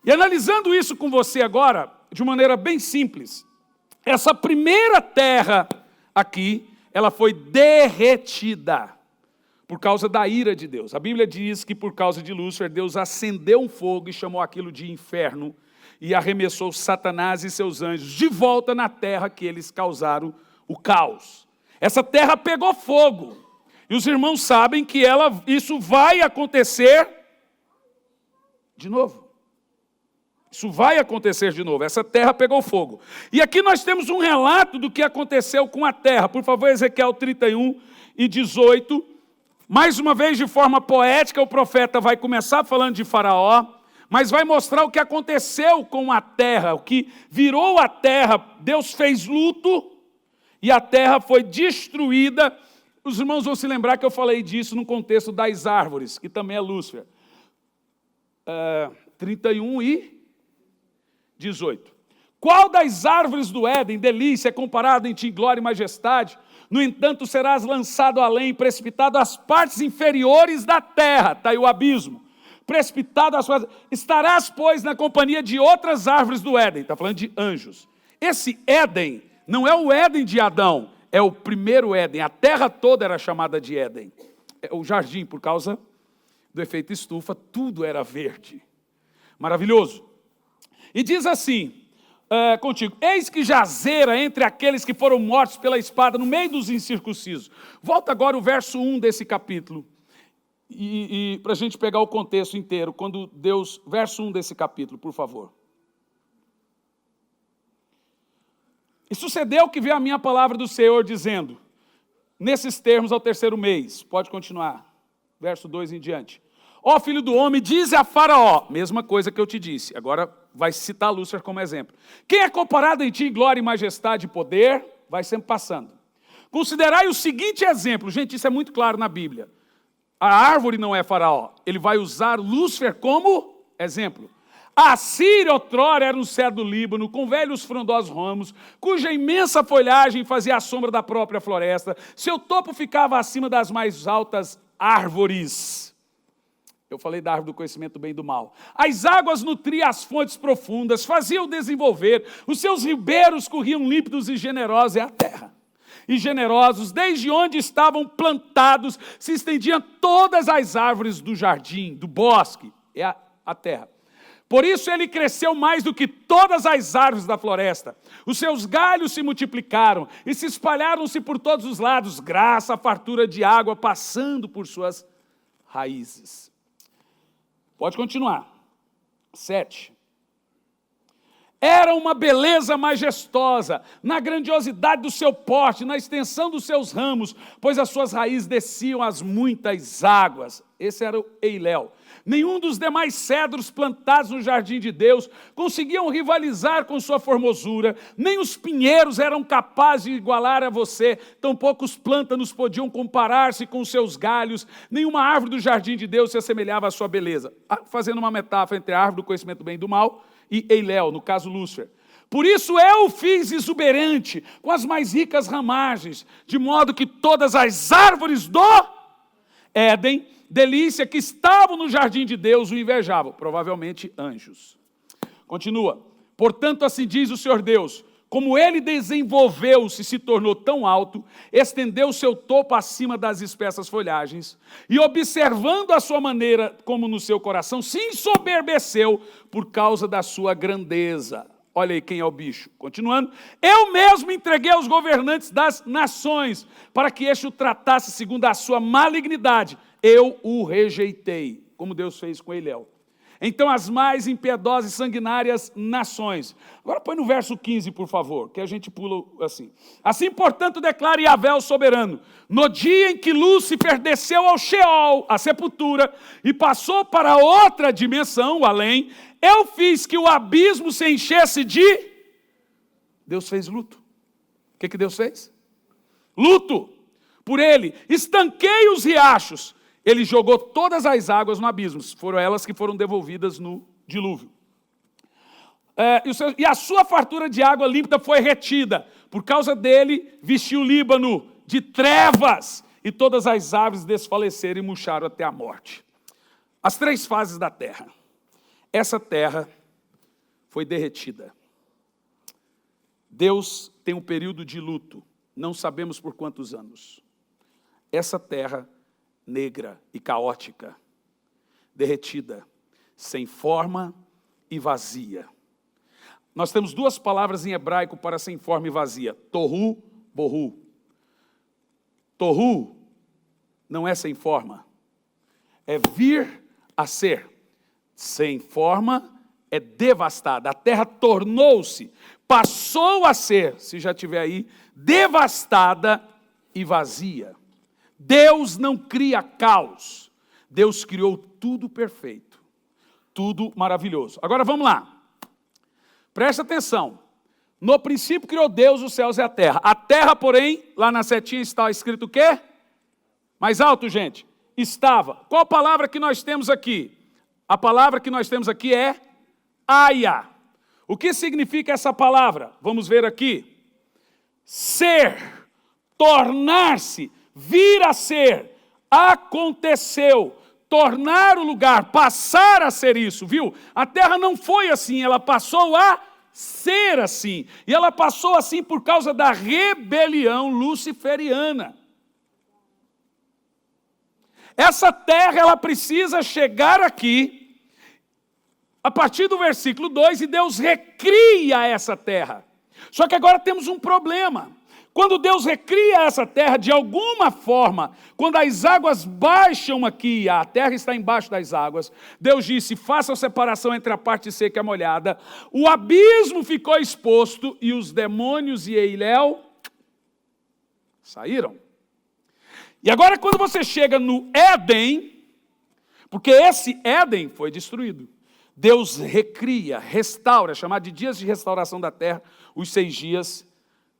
E analisando isso com você agora, de maneira bem simples, essa primeira terra aqui, ela foi derretida por causa da ira de Deus. A Bíblia diz que por causa de Lúcifer, Deus acendeu um fogo e chamou aquilo de inferno, e arremessou Satanás e seus anjos de volta na terra que eles causaram o caos. Essa terra pegou fogo. E os irmãos sabem que isso vai acontecer de novo. Isso vai acontecer de novo. Essa terra pegou fogo. E aqui nós temos um relato do que aconteceu com a terra. Por favor, Ezequiel 31 e 18. Mais uma vez, de forma poética, o profeta vai começar falando de Faraó, mas vai mostrar o que aconteceu com a terra, o que virou a terra. Deus fez luto e a terra foi destruída. Os irmãos vão se lembrar que eu falei disso no contexto das árvores, que também é Lúcifer. 31 e 18. Qual das árvores do Éden, delícia, é comparado em ti em glória e majestade? No entanto, serás lançado além, precipitado às partes inferiores da terra. Está aí o abismo. Precipitado às suas... Estarás, pois, na companhia de outras árvores do Éden. Está falando de anjos. Esse Éden não é o Éden de Adão, é o primeiro Éden. A terra toda era chamada de Éden. O jardim, por causa do efeito estufa, tudo era verde. Maravilhoso. E diz assim, contigo, eis que jazera entre aqueles que foram mortos pela espada, no meio dos incircuncisos. Volta agora o verso 1 desse capítulo. E para a gente pegar o contexto inteiro, quando Deus, verso 1 desse capítulo, por favor. E sucedeu que veio a minha palavra do Senhor, dizendo, nesses termos ao terceiro mês, pode continuar, verso 2 em diante. Ó filho do homem, dize a Faraó, mesma coisa que eu te disse, agora vai citar Lúcifer como exemplo. Quem é comparado em ti em glória e majestade e poder? Vai sempre passando. Considerai o seguinte exemplo, gente, isso é muito claro na Bíblia. A árvore não é Faraó. Ele vai usar Lúcifer como exemplo. A Síria outrora era um cedro do Líbano, com velhos frondosos ramos, cuja imensa folhagem fazia a sombra da própria floresta. Seu topo ficava acima das mais altas árvores. Eu falei da árvore do conhecimento do bem e do mal. As águas nutriam as fontes profundas, faziam desenvolver. Os seus ribeiros corriam límpidos e generosos. É a terra. E generosos, desde onde estavam plantados, se estendiam todas as árvores do jardim, do bosque, é a terra. Por isso ele cresceu mais do que todas as árvores da floresta. Os seus galhos se multiplicaram e se espalharam-se por todos os lados, graça à fartura de água passando por suas raízes. Pode continuar. 7. Era uma beleza majestosa, na grandiosidade do seu porte, na extensão dos seus ramos, pois as suas raízes desciam às muitas águas. Esse era o Eiléu. Nenhum dos demais cedros plantados no jardim de Deus conseguiam rivalizar com sua formosura, nem os pinheiros eram capazes de igualar a você, tampouco os plântanos podiam comparar-se com os seus galhos, nenhuma árvore do jardim de Deus se assemelhava à sua beleza. Fazendo uma metáfora entre a árvore do conhecimento do bem e do mal e Eiléu, no caso Lúcifer. Por isso eu o fiz exuberante, com as mais ricas ramagens, de modo que todas as árvores do Éden, delícia, que estavam no jardim de Deus, o invejavam, provavelmente anjos. Continua. Portanto, assim diz o Senhor Deus, como ele desenvolveu-se e se tornou tão alto, estendeu seu topo acima das espessas folhagens, e observando a sua maneira como no seu coração, se ensoberbeceu por causa da sua grandeza. Olha aí quem é o bicho. Continuando. Eu mesmo entreguei aos governantes das nações, para que este o tratasse segundo a sua malignidade. Eu o rejeitei, como Deus fez com Eiléu. Então as mais impiedosas e sanguinárias nações. Agora põe no verso 15, por favor, que a gente pula assim. Assim, portanto, declara Yahvé o soberano, no dia em que Lúcifer desceu ao Sheol, a sepultura, e passou para outra dimensão, o além, eu fiz que o abismo se enchesse de... Deus fez luto. O que Deus fez? Luto por ele. Estanquei os riachos. Ele jogou todas as águas no abismo. Foram elas que foram devolvidas no dilúvio. E a sua fartura de água límpida foi retida. Por causa dele, vestiu o Líbano de trevas. E todas as árvores desfaleceram e murcharam até a morte. As 3 fases da terra. Essa terra foi derretida. Deus tem um período de luto. Não sabemos por quantos anos. Essa terra negra e caótica, derretida, sem forma e vazia. Nós temos 2 palavras em hebraico para sem forma e vazia. Tohu, bohu. Tohu não é sem forma, é vir a ser. Sem forma é devastada. A terra tornou-se, passou a ser, se já estiver aí, devastada e vazia. Deus não cria caos. Deus criou tudo perfeito, tudo maravilhoso. Agora vamos lá. Presta atenção. No princípio criou Deus os céus e a terra. A terra, porém, lá na setinha está escrito o quê? Mais alto, gente. Estava. Qual palavra que nós temos aqui? A palavra que nós temos aqui é Aya. O que significa essa palavra? Vamos ver aqui. Ser, tornar-se, vir a ser, aconteceu, tornar o lugar, passar a ser isso, viu? A terra não foi assim, ela passou a ser assim. E ela passou assim por causa da rebelião luciferiana. Essa terra, ela precisa chegar aqui, a partir do versículo 2, e Deus recria essa terra. Só que agora temos um problema. Quando Deus recria essa terra, de alguma forma, quando as águas baixam aqui, a terra está embaixo das águas, Deus disse, faça a separação entre a parte seca e a molhada, o abismo ficou exposto e os demônios e Eiléu saíram. E agora quando você chega no Éden, porque esse Éden foi destruído, Deus recria, restaura, chamado de dias de restauração da terra, os 6 dias.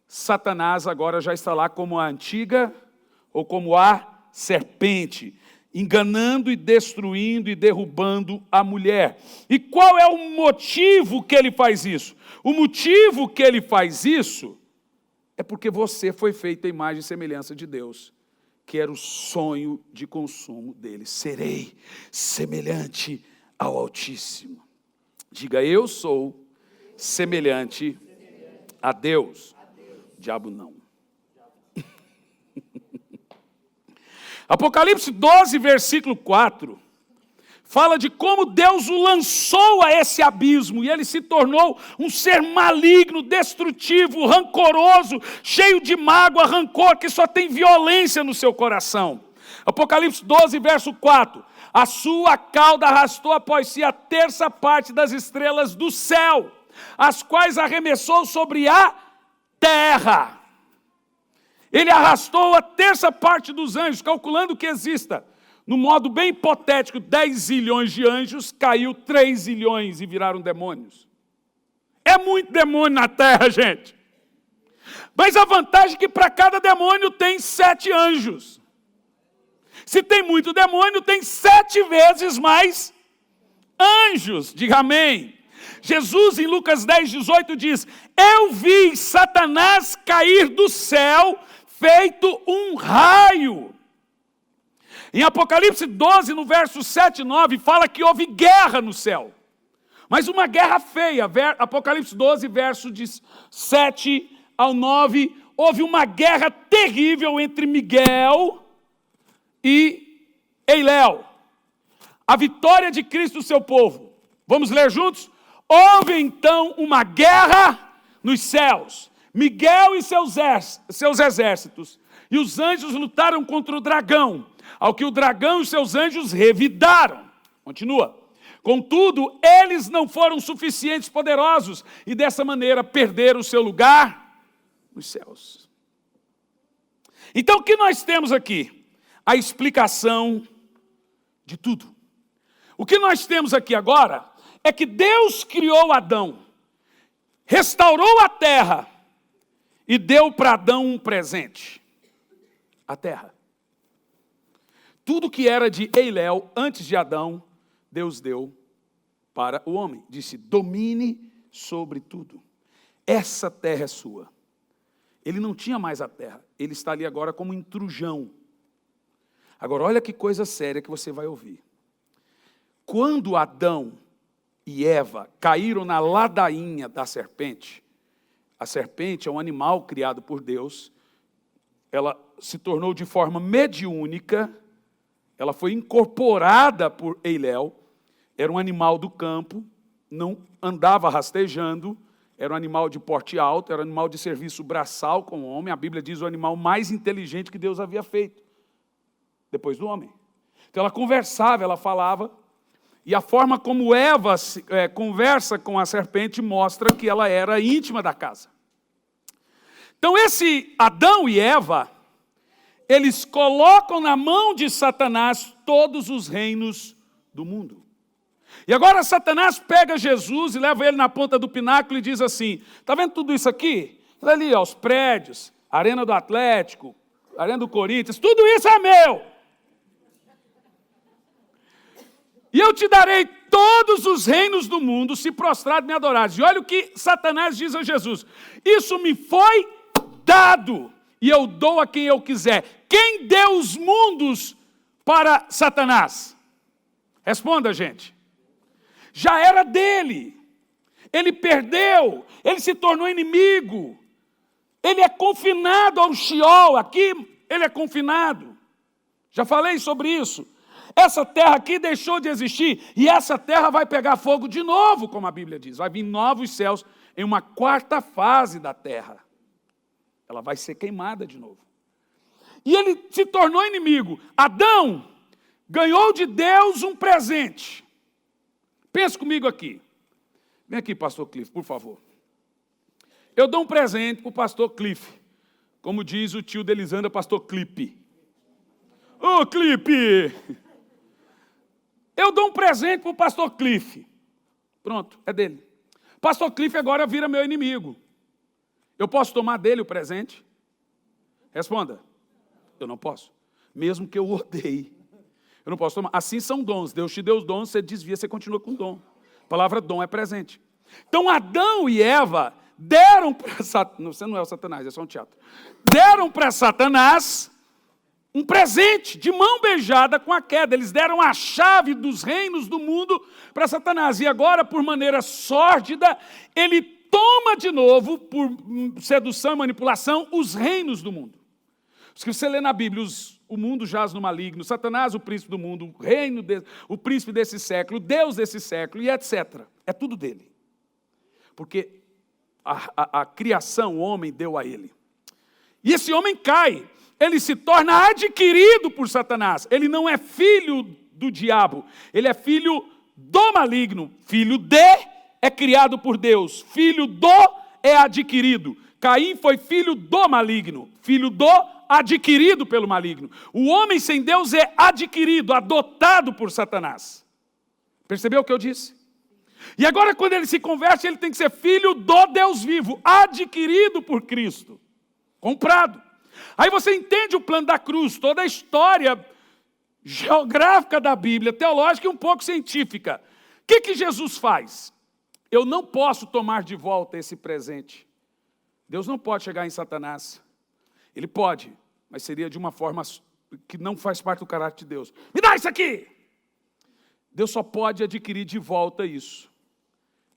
Satanás agora já está lá como a antiga, ou como a serpente, enganando e destruindo e derrubando a mulher. E qual é o motivo que ele faz isso? O motivo que ele faz isso é porque você foi feito à imagem e semelhança de Deus, que era o sonho de consumo dele. Serei semelhante ao Altíssimo. Diga, eu sou semelhante a Deus. Diabo não. Apocalipse 12, versículo 4, fala de como Deus o lançou a esse abismo, e ele se tornou um ser maligno, destrutivo, rancoroso, cheio de mágoa, rancor, que só tem violência no seu coração. Apocalipse 12, verso 4. A sua cauda arrastou após si a terça parte das estrelas do céu, as quais arremessou sobre a terra. Ele arrastou a terça parte dos anjos, calculando que exista, no modo bem hipotético, 10 zilhões de anjos, caiu 3 zilhões e viraram demônios. É muito demônio na terra, gente. Mas a vantagem é que para cada demônio tem 7 anjos. Se tem muito demônio, tem 7 vezes mais anjos. Diga amém. Jesus, em Lucas 10, 18, diz: eu vi Satanás cair do céu, feito um raio. Em Apocalipse 12, no verso 7 e 9, fala que houve guerra no céu. Mas uma guerra feia. Apocalipse 12, verso de 7 ao 9, houve uma guerra terrível entre Miguel e Eiléu. A vitória de Cristo e o seu povo. Vamos ler juntos? Houve então uma guerra nos céus. Miguel e seus exércitos. E os anjos lutaram contra o dragão, ao que o dragão e seus anjos revidaram. Continua. Contudo, eles não foram suficientes poderosos e dessa maneira perderam o seu lugar nos céus. Então o que nós temos aqui? A explicação de tudo. O que nós temos aqui agora é que Deus criou Adão, restaurou a terra e deu para Adão um presente. A terra. Tudo que era de Eiléu, antes de Adão, Deus deu para o homem. Disse: domine sobre tudo. Essa terra é sua. Ele não tinha mais a terra. Ele está ali agora como intrusão. Agora, olha que coisa séria que você vai ouvir. Quando Adão e Eva caíram na ladainha da serpente, a serpente é um animal criado por Deus, ela se tornou de forma mediúnica, ela foi incorporada por Eiléu, era um animal do campo, não andava rastejando, era um animal de porte alto, era um animal de serviço braçal com o homem, a Bíblia diz o animal mais inteligente que Deus havia feito, depois do homem. Então ela conversava, ela falava, e a forma como Eva conversa com a serpente mostra que ela era íntima da casa. Então esse Adão e Eva, eles colocam na mão de Satanás todos os reinos do mundo. E agora Satanás pega Jesus e leva ele na ponta do pináculo e diz assim: está vendo tudo isso aqui? Olha ali, ó, os prédios, a arena do Atlético, a arena do Corinthians, tudo isso é meu. E eu te darei todos os reinos do mundo se prostrado me adorares. E olha o que Satanás diz a Jesus: isso me foi dado, e eu dou a quem eu quiser. Quem deu os mundos para Satanás? Responda, gente. Já era dele. Ele perdeu, ele se tornou inimigo. Ele é confinado ao Sheol, aqui ele é confinado. Já falei sobre isso. Essa terra aqui deixou de existir, e essa terra vai pegar fogo de novo, como a Bíblia diz. Vai vir novos céus em uma quarta fase da terra. Ela vai ser queimada de novo. E ele se tornou inimigo. Adão ganhou de Deus um presente. Pense comigo aqui. Vem aqui, pastor Cliff, por favor. Eu dou um presente para o pastor Cliff. Como diz o tio de Elisandra, pastor Clipe. Ô, Clipe! Eu dou um presente para o pastor Cliff. Pronto, é dele. Pastor Cliff agora vira meu inimigo. Eu posso tomar dele o presente? Responda. Eu não posso. Mesmo que eu odeie. Eu não posso tomar. Assim são dons. Deus te deu os dons, você desvia, você continua com o dom. A palavra dom é presente. Então Adão e Eva deram para Satanás. Você não é o Satanás, é só um teatro. Deram para Satanás um presente de mão beijada com a queda. Eles deram a chave dos reinos do mundo para Satanás. E agora, por maneira sórdida, ele toma de novo, por sedução e manipulação, os reinos do mundo. Os que você lê na Bíblia, os o mundo jaz no maligno, Satanás, o príncipe do mundo, o príncipe desse século, Deus desse século e etc. É tudo dele. Porque a criação, o homem deu a ele. E esse homem cai, ele se torna adquirido por Satanás. Ele não é filho do diabo, ele é filho do maligno. Filho de é criado por Deus, filho do é adquirido. Caim foi filho do maligno, filho do adquirido pelo maligno. O homem sem Deus é adquirido, adotado por Satanás. Percebeu o que eu disse? E agora quando ele se converte, ele tem que ser filho do Deus vivo, adquirido por Cristo, comprado. Aí você entende o plano da cruz, toda a história geográfica da Bíblia, teológica e um pouco científica. O que Jesus faz? Eu não posso tomar de volta esse presente. Deus não pode chegar em Satanás. Ele pode, mas seria de uma forma que não faz parte do caráter de Deus. Me dá isso aqui! Deus só pode adquirir de volta isso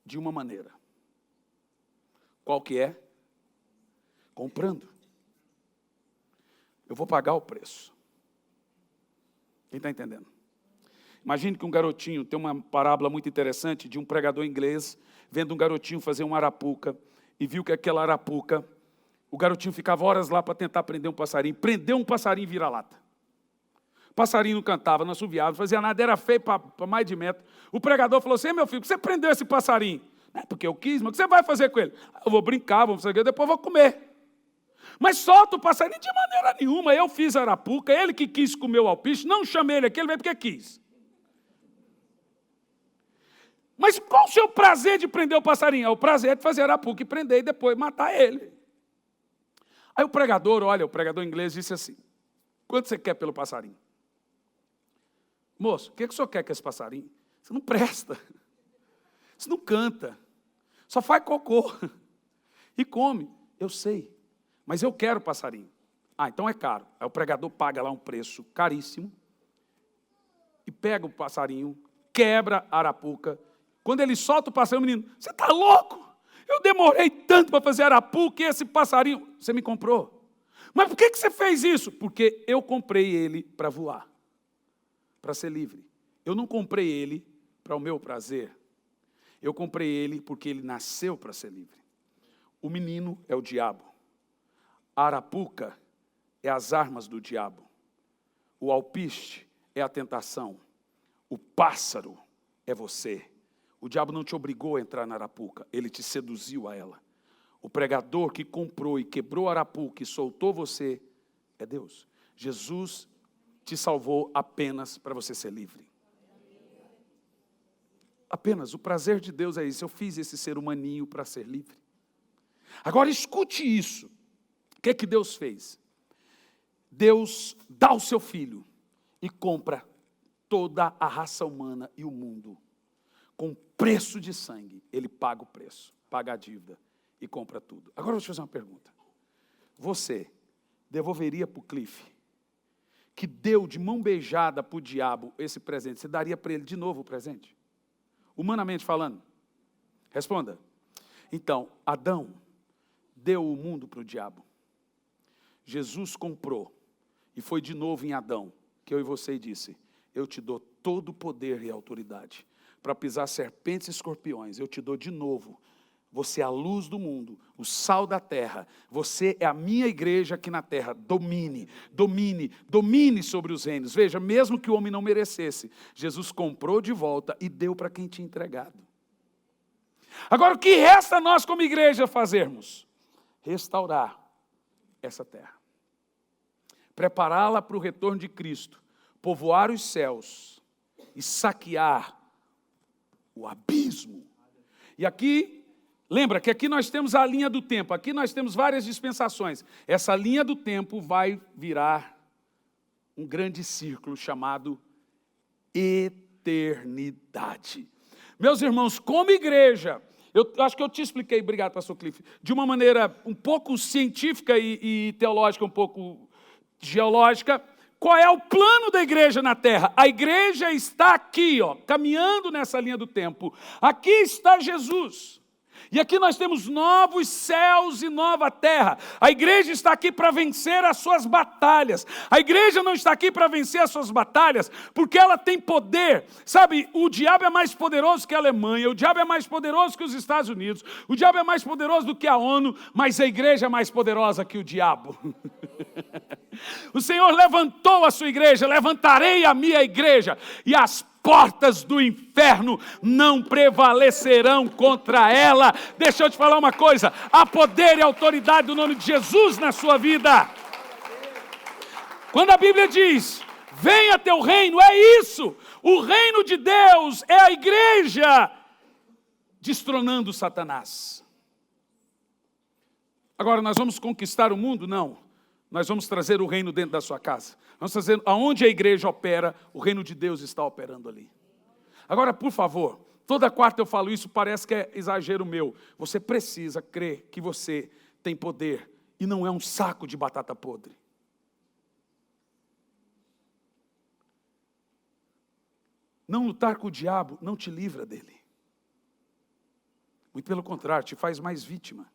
de uma maneira. Qual que é? Comprando. Eu vou pagar o preço. Quem está entendendo? Imagine que um garotinho, tem uma parábola muito interessante de um pregador inglês, vendo um garotinho fazer uma arapuca, e viu que aquela arapuca, o garotinho ficava horas lá para tentar prender um passarinho, prendeu um passarinho vira-lata. O passarinho não cantava, não assoviava, não fazia nada, era feio para mais de metro. O pregador falou assim: meu filho, por que você prendeu esse passarinho? Não é porque eu quis, mas o que você vai fazer com ele? Eu vou brincar, vamos fazer, depois eu vou comer. Mas solta o passarinho de maneira nenhuma. Eu fiz a arapuca, ele que quis comer o alpiste, não chamei ele aqui, ele veio porque quis. Mas qual o seu prazer de prender o passarinho? É o prazer de fazer a arapuca e prender e depois matar ele. Aí o pregador inglês disse assim: quanto você quer pelo passarinho? Moço, o que o senhor quer com esse passarinho? Você não presta. Você não canta. Só faz cocô. E come. Eu sei. Mas eu quero passarinho. Ah, então é caro. Aí o pregador paga lá um preço caríssimo. E pega o passarinho, quebra a arapuca. Quando ele solta o passarinho, o menino: você está louco? Eu demorei tanto para fazer arapuca e esse passarinho... Você me comprou. Mas por que você fez isso? Porque eu comprei ele para voar. Para ser livre. Eu não comprei ele para o meu prazer. Eu comprei ele porque ele nasceu para ser livre. O menino é o diabo. A arapuca é as armas do diabo. O alpiste é a tentação. O pássaro é você. O diabo não te obrigou a entrar na arapuca, ele te seduziu a ela. O pregador que comprou e quebrou a arapuca e soltou você é Deus. Jesus te salvou apenas para você ser livre. Apenas, o prazer de Deus é isso. Eu fiz esse ser humaninho para ser livre. Agora escute isso. O que Deus fez? Deus dá o seu filho e compra toda a raça humana e o mundo. Com preço de sangue, ele paga o preço, paga a dívida e compra tudo. Agora eu vou te fazer uma pergunta. Você devolveria para o Cliff, que deu de mão beijada para o diabo esse presente, você daria para ele de novo o presente? Humanamente falando? Responda. Então, Adão deu o mundo para o diabo. Jesus comprou e foi de novo em Adão, que eu e você disse: eu te dou todo o poder e autoridade para pisar serpentes e escorpiões. Eu te dou de novo. Você é a luz do mundo, o sal da terra. Você é a minha igreja aqui na terra. Domine, domine, domine sobre os reinos. Veja, mesmo que o homem não merecesse, Jesus comprou de volta e deu para quem tinha entregado. Agora, o que resta a nós como igreja fazermos? Restaurar essa terra. Prepará-la para o retorno de Cristo. Povoar os céus e saquear o abismo. E aqui, lembra que aqui nós temos a linha do tempo, aqui nós temos várias dispensações. Essa linha do tempo vai virar um grande círculo chamado eternidade. Meus irmãos, como igreja, eu acho que eu te expliquei, obrigado, pastor Cliff, de uma maneira um pouco científica e teológica, um pouco geológica, qual é o plano da igreja na terra? A igreja está aqui, caminhando nessa linha do tempo. Aqui está Jesus. E aqui nós temos novos céus e nova terra. A igreja está aqui para vencer as suas batalhas. A igreja não está aqui para vencer as suas batalhas, porque ela tem poder. Sabe, o diabo é mais poderoso que a Alemanha, o diabo é mais poderoso que os Estados Unidos, o diabo é mais poderoso do que a ONU, mas a igreja é mais poderosa que o diabo. O Senhor levantou a sua igreja, levantarei a minha igreja, e as portas do inferno não prevalecerão contra ela. Deixa eu te falar uma coisa: há poder e autoridade no nome de Jesus na sua vida. Quando a Bíblia diz, venha teu reino, é isso. O reino de Deus é a igreja destronando Satanás. Agora, nós vamos conquistar o mundo? Não. Nós vamos trazer o reino dentro da sua casa. Vamos trazer, aonde a igreja opera, o reino de Deus está operando ali. Agora, por favor, toda quarta eu falo isso, parece que é exagero meu. Você precisa crer que você tem poder e não é um saco de batata podre. Não lutar com o diabo não te livra dele. Muito pelo contrário, te faz mais vítima.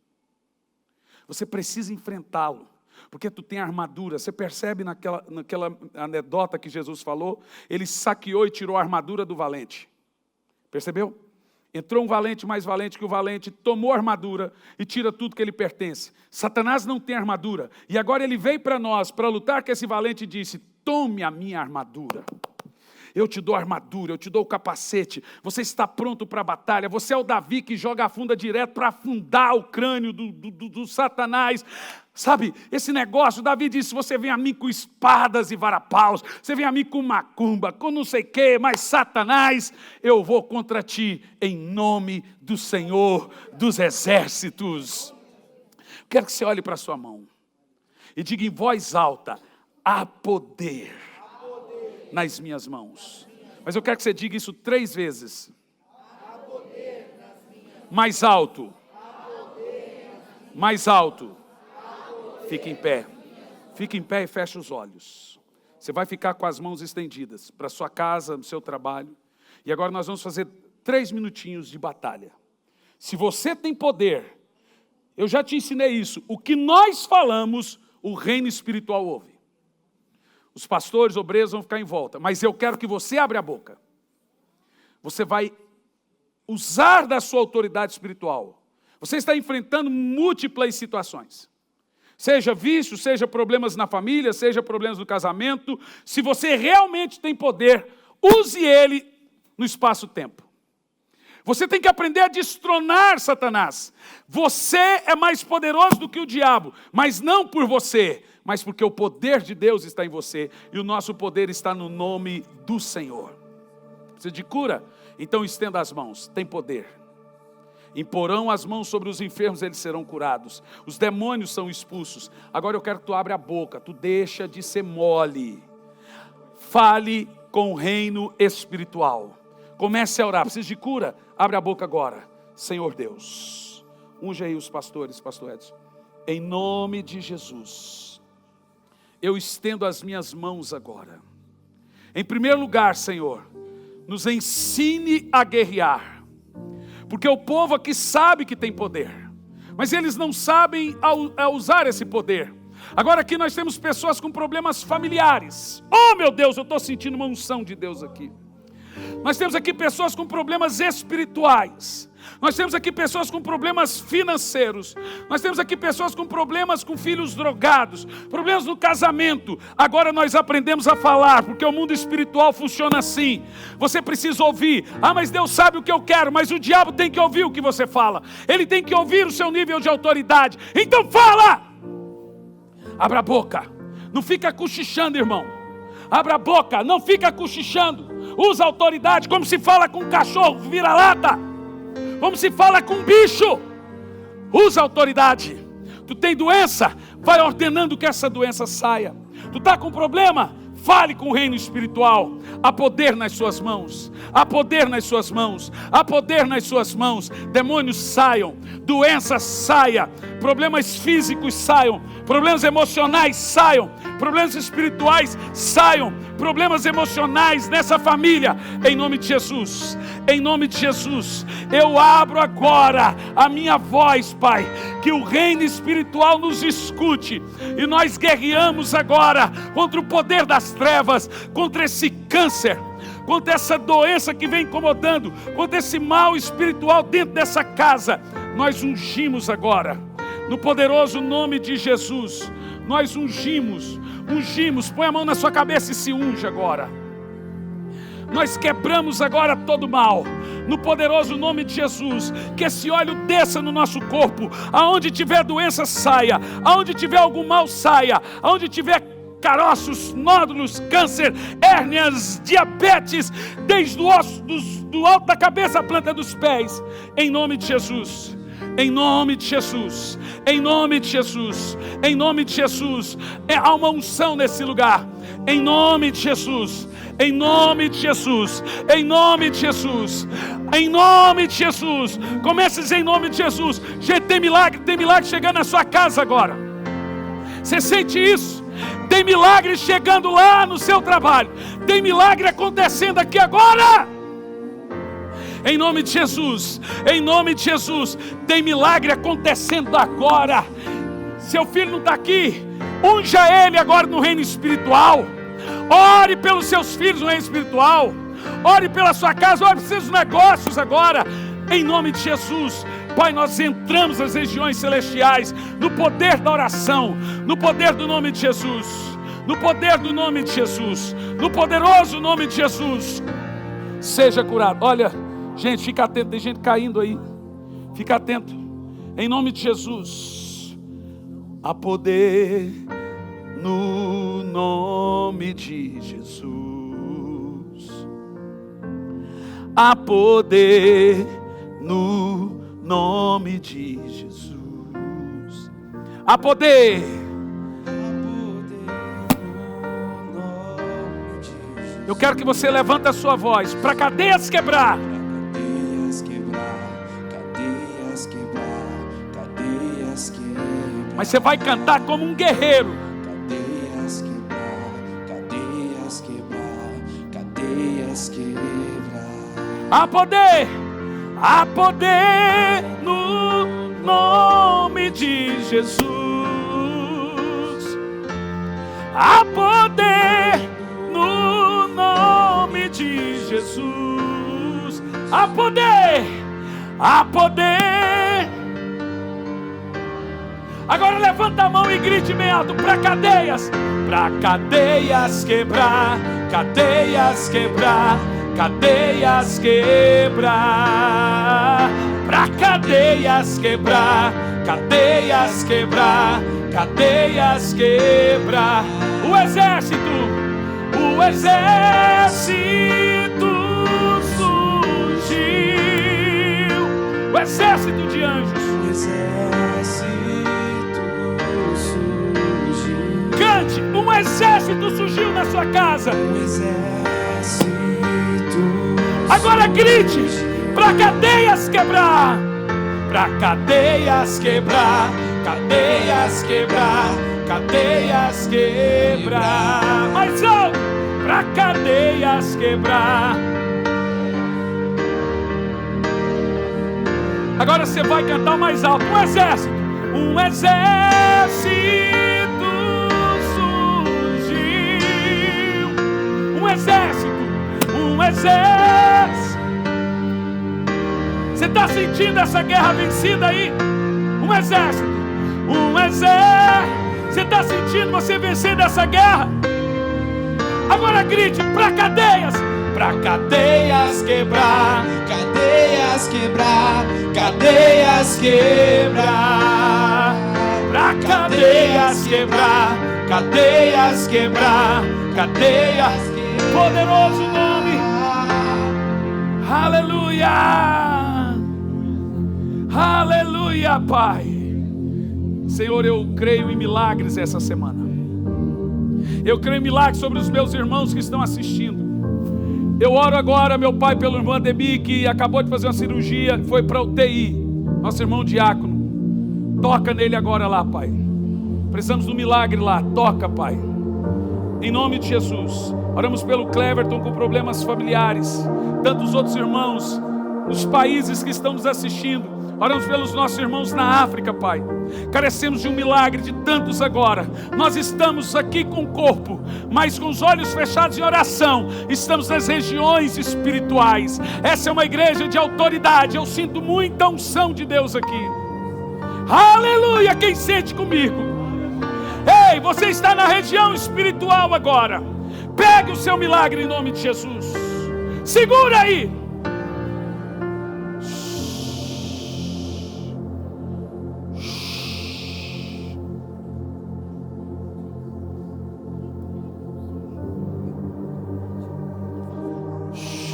Você precisa enfrentá-lo. Porque tu tem armadura. Você percebe naquela anedota que Jesus falou? Ele saqueou e tirou a armadura do valente. Percebeu? Entrou um valente mais valente que o valente, tomou a armadura e tira tudo que ele pertence. Satanás não tem armadura. E agora ele veio para nós, para lutar com esse valente e disse, tome a minha armadura. Eu te dou a armadura, eu te dou o capacete. Você está pronto para a batalha. Você é o Davi que joga a funda direto para afundar o crânio do Satanás. Sabe, esse negócio, Davi disse, você vem a mim com espadas e varapaus, você vem a mim com macumba, com não sei o quê, mas Satanás, eu vou contra ti em nome do Senhor dos Exércitos. Quero que você olhe para a sua mão e diga em voz alta, há poder nas minhas mãos. Mas eu quero que você diga isso 3 vezes. Mais alto. Mais alto. Fique em pé. Fique em pé e feche os olhos. Você vai ficar com as mãos estendidas para a sua casa, no seu trabalho. E agora nós vamos fazer 3 minutinhos de batalha. Se você tem poder, eu já te ensinei isso. O que nós falamos, o reino espiritual ouve. Os pastores, obreiros vão ficar em volta. Mas eu quero que você abra a boca. Você vai usar da sua autoridade espiritual. Você está enfrentando múltiplas situações. Seja vício, seja problemas na família, seja problemas no casamento. Se você realmente tem poder, use ele no espaço-tempo. Você tem que aprender a destronar Satanás. Você é mais poderoso do que o diabo, mas não por você, mas porque o poder de Deus está em você. E o nosso poder está no nome do Senhor. Precisa de cura? Então estenda as mãos, tem poder. Imporão as mãos sobre os enfermos, eles serão curados. Os demônios são expulsos. Agora eu quero que tu abra a boca, tu deixa de ser mole. Fale com o reino espiritual. Comece a orar. Precisa de cura? Abre a boca agora. Senhor Deus, unge aí os pastores, pastor Edson. Em nome de Jesus, eu estendo as minhas mãos agora. Em primeiro lugar, Senhor, nos ensine a guerrear. Porque o povo aqui sabe que tem poder, mas eles não sabem usar esse poder. Agora aqui nós temos pessoas com problemas familiares. Oh meu Deus, eu estou sentindo uma unção de Deus aqui. Nós temos aqui pessoas com problemas espirituais. Nós temos aqui pessoas com problemas financeiros. Nós temos aqui pessoas com problemas com filhos drogados, problemas no casamento. Agora nós aprendemos a falar, porque o mundo espiritual funciona assim. Você precisa ouvir. Ah, mas Deus sabe o que eu quero, mas o diabo tem que ouvir o que você fala. Ele tem que ouvir o seu nível de autoridade. Então fala! Abra a boca. Não fica cochichando, irmão. Abra a boca, não fica cochichando. Usa a autoridade como se fala com um cachorro vira-lata. Como se fala com um bicho. Usa a autoridade. Tu tem doença? Vai ordenando que essa doença saia. Tu está com problema? Fale com o reino espiritual. Há poder nas suas mãos. Há poder nas suas mãos. Há poder nas suas mãos. Demônios saiam. Doença saia. problemas físicos saiam, problemas emocionais saiam, problemas espirituais saiam, problemas emocionais nessa família, em nome de Jesus, em nome de Jesus. Eu abro agora a minha voz, Pai, que o reino espiritual nos escute, e nós guerreamos agora contra o poder das trevas, contra esse câncer, contra essa doença que vem incomodando, contra esse mal espiritual dentro dessa casa. Nós ungimos agora, no poderoso nome de Jesus. Nós ungimos, põe a mão na sua cabeça e se unge agora. Nós quebramos agora todo mal, no poderoso nome de Jesus. Que esse óleo desça no nosso corpo, aonde tiver doença saia, aonde tiver algum mal saia, aonde tiver caroços, nódulos, câncer, hérnias, diabetes, desde o osso, do alto da cabeça à planta dos pés, em nome de Jesus. Em nome de Jesus, em nome de Jesus, em nome de Jesus. Há uma unção nesse lugar, em nome de Jesus, em nome de Jesus, em nome de Jesus, em nome de Jesus. Começa em nome de Jesus. Gente, tem milagre chegando na sua casa agora. Você sente isso? Tem milagre chegando lá no seu trabalho, tem milagre acontecendo aqui agora. Em nome de Jesus, em nome de Jesus, tem milagre acontecendo agora. Seu filho não está aqui, unja ele agora no reino espiritual. Ore pelos seus filhos no reino espiritual, ore pela sua casa, ore pelos seus negócios agora, em nome de Jesus. Pai, nós entramos nas regiões celestiais, no poder da oração, no poder do nome de Jesus, no poder do nome de Jesus, no poderoso nome de Jesus. Seja curado. Olha, gente, fica atento, tem gente caindo aí. Fica atento. Em nome de Jesus. Há poder no nome de Jesus. Há poder no nome de Jesus. Há poder. Eu quero que você levante a sua voz para cadeias quebrar. Mas você vai cantar como um guerreiro. Cadeias quebrar, cadeias quebrar. Há poder no nome de Jesus. Há poder no nome de Jesus. Há poder, há poder. Agora levanta a mão e grite bem alto para cadeias quebrar, cadeias quebrar, cadeias quebrar, para cadeias quebrar, cadeias quebrar, cadeias quebrar. O exército surgiu, o exército de anjos. Cante, um exército surgiu na sua casa. Agora grite, para cadeias quebrar, para cadeias quebrar, cadeias quebrar, cadeias quebrar. Mais alto, para cadeias quebrar. Agora você vai cantar mais alto. Um exército um exército. Você está sentindo essa guerra vencida aí? Um exército. Você está sentindo você vencendo essa guerra? Agora grite, para cadeias quebrar, Cadeias quebrar, cadeias quebrar. para cadeias quebrar, cadeias quebrar, cadeias. Poderoso nome. Aleluia. Aleluia, Pai. Senhor, eu creio em milagres essa semana. Eu creio em milagres sobre os meus irmãos que estão assistindo. Eu oro agora, meu Pai, pelo irmão Ademir, que acabou de fazer uma cirurgia, foi para UTI. Nosso irmão diácono. Toca nele agora lá, Pai. Precisamos do milagre lá. Toca, Pai. Em nome de Jesus. Oramos pelo Cleverton com problemas familiares. Tantos outros irmãos nos países que estão nos assistindo. Oramos pelos nossos irmãos na África, Pai. Carecemos de um milagre de tantos agora. Nós estamos aqui com o corpo, mas com os olhos fechados em oração. Estamos nas regiões espirituais. Essa é uma igreja de autoridade. Eu sinto muita unção de Deus aqui. Aleluia! Quem sente comigo? Ei, você está na região espiritual agora. Pegue o seu milagre em nome de Jesus. Segura aí.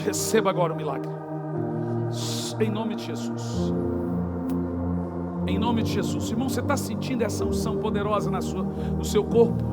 Receba agora o milagre. Em nome de Jesus. Em nome de Jesus. Irmão, você está sentindo essa unção poderosa no seu corpo?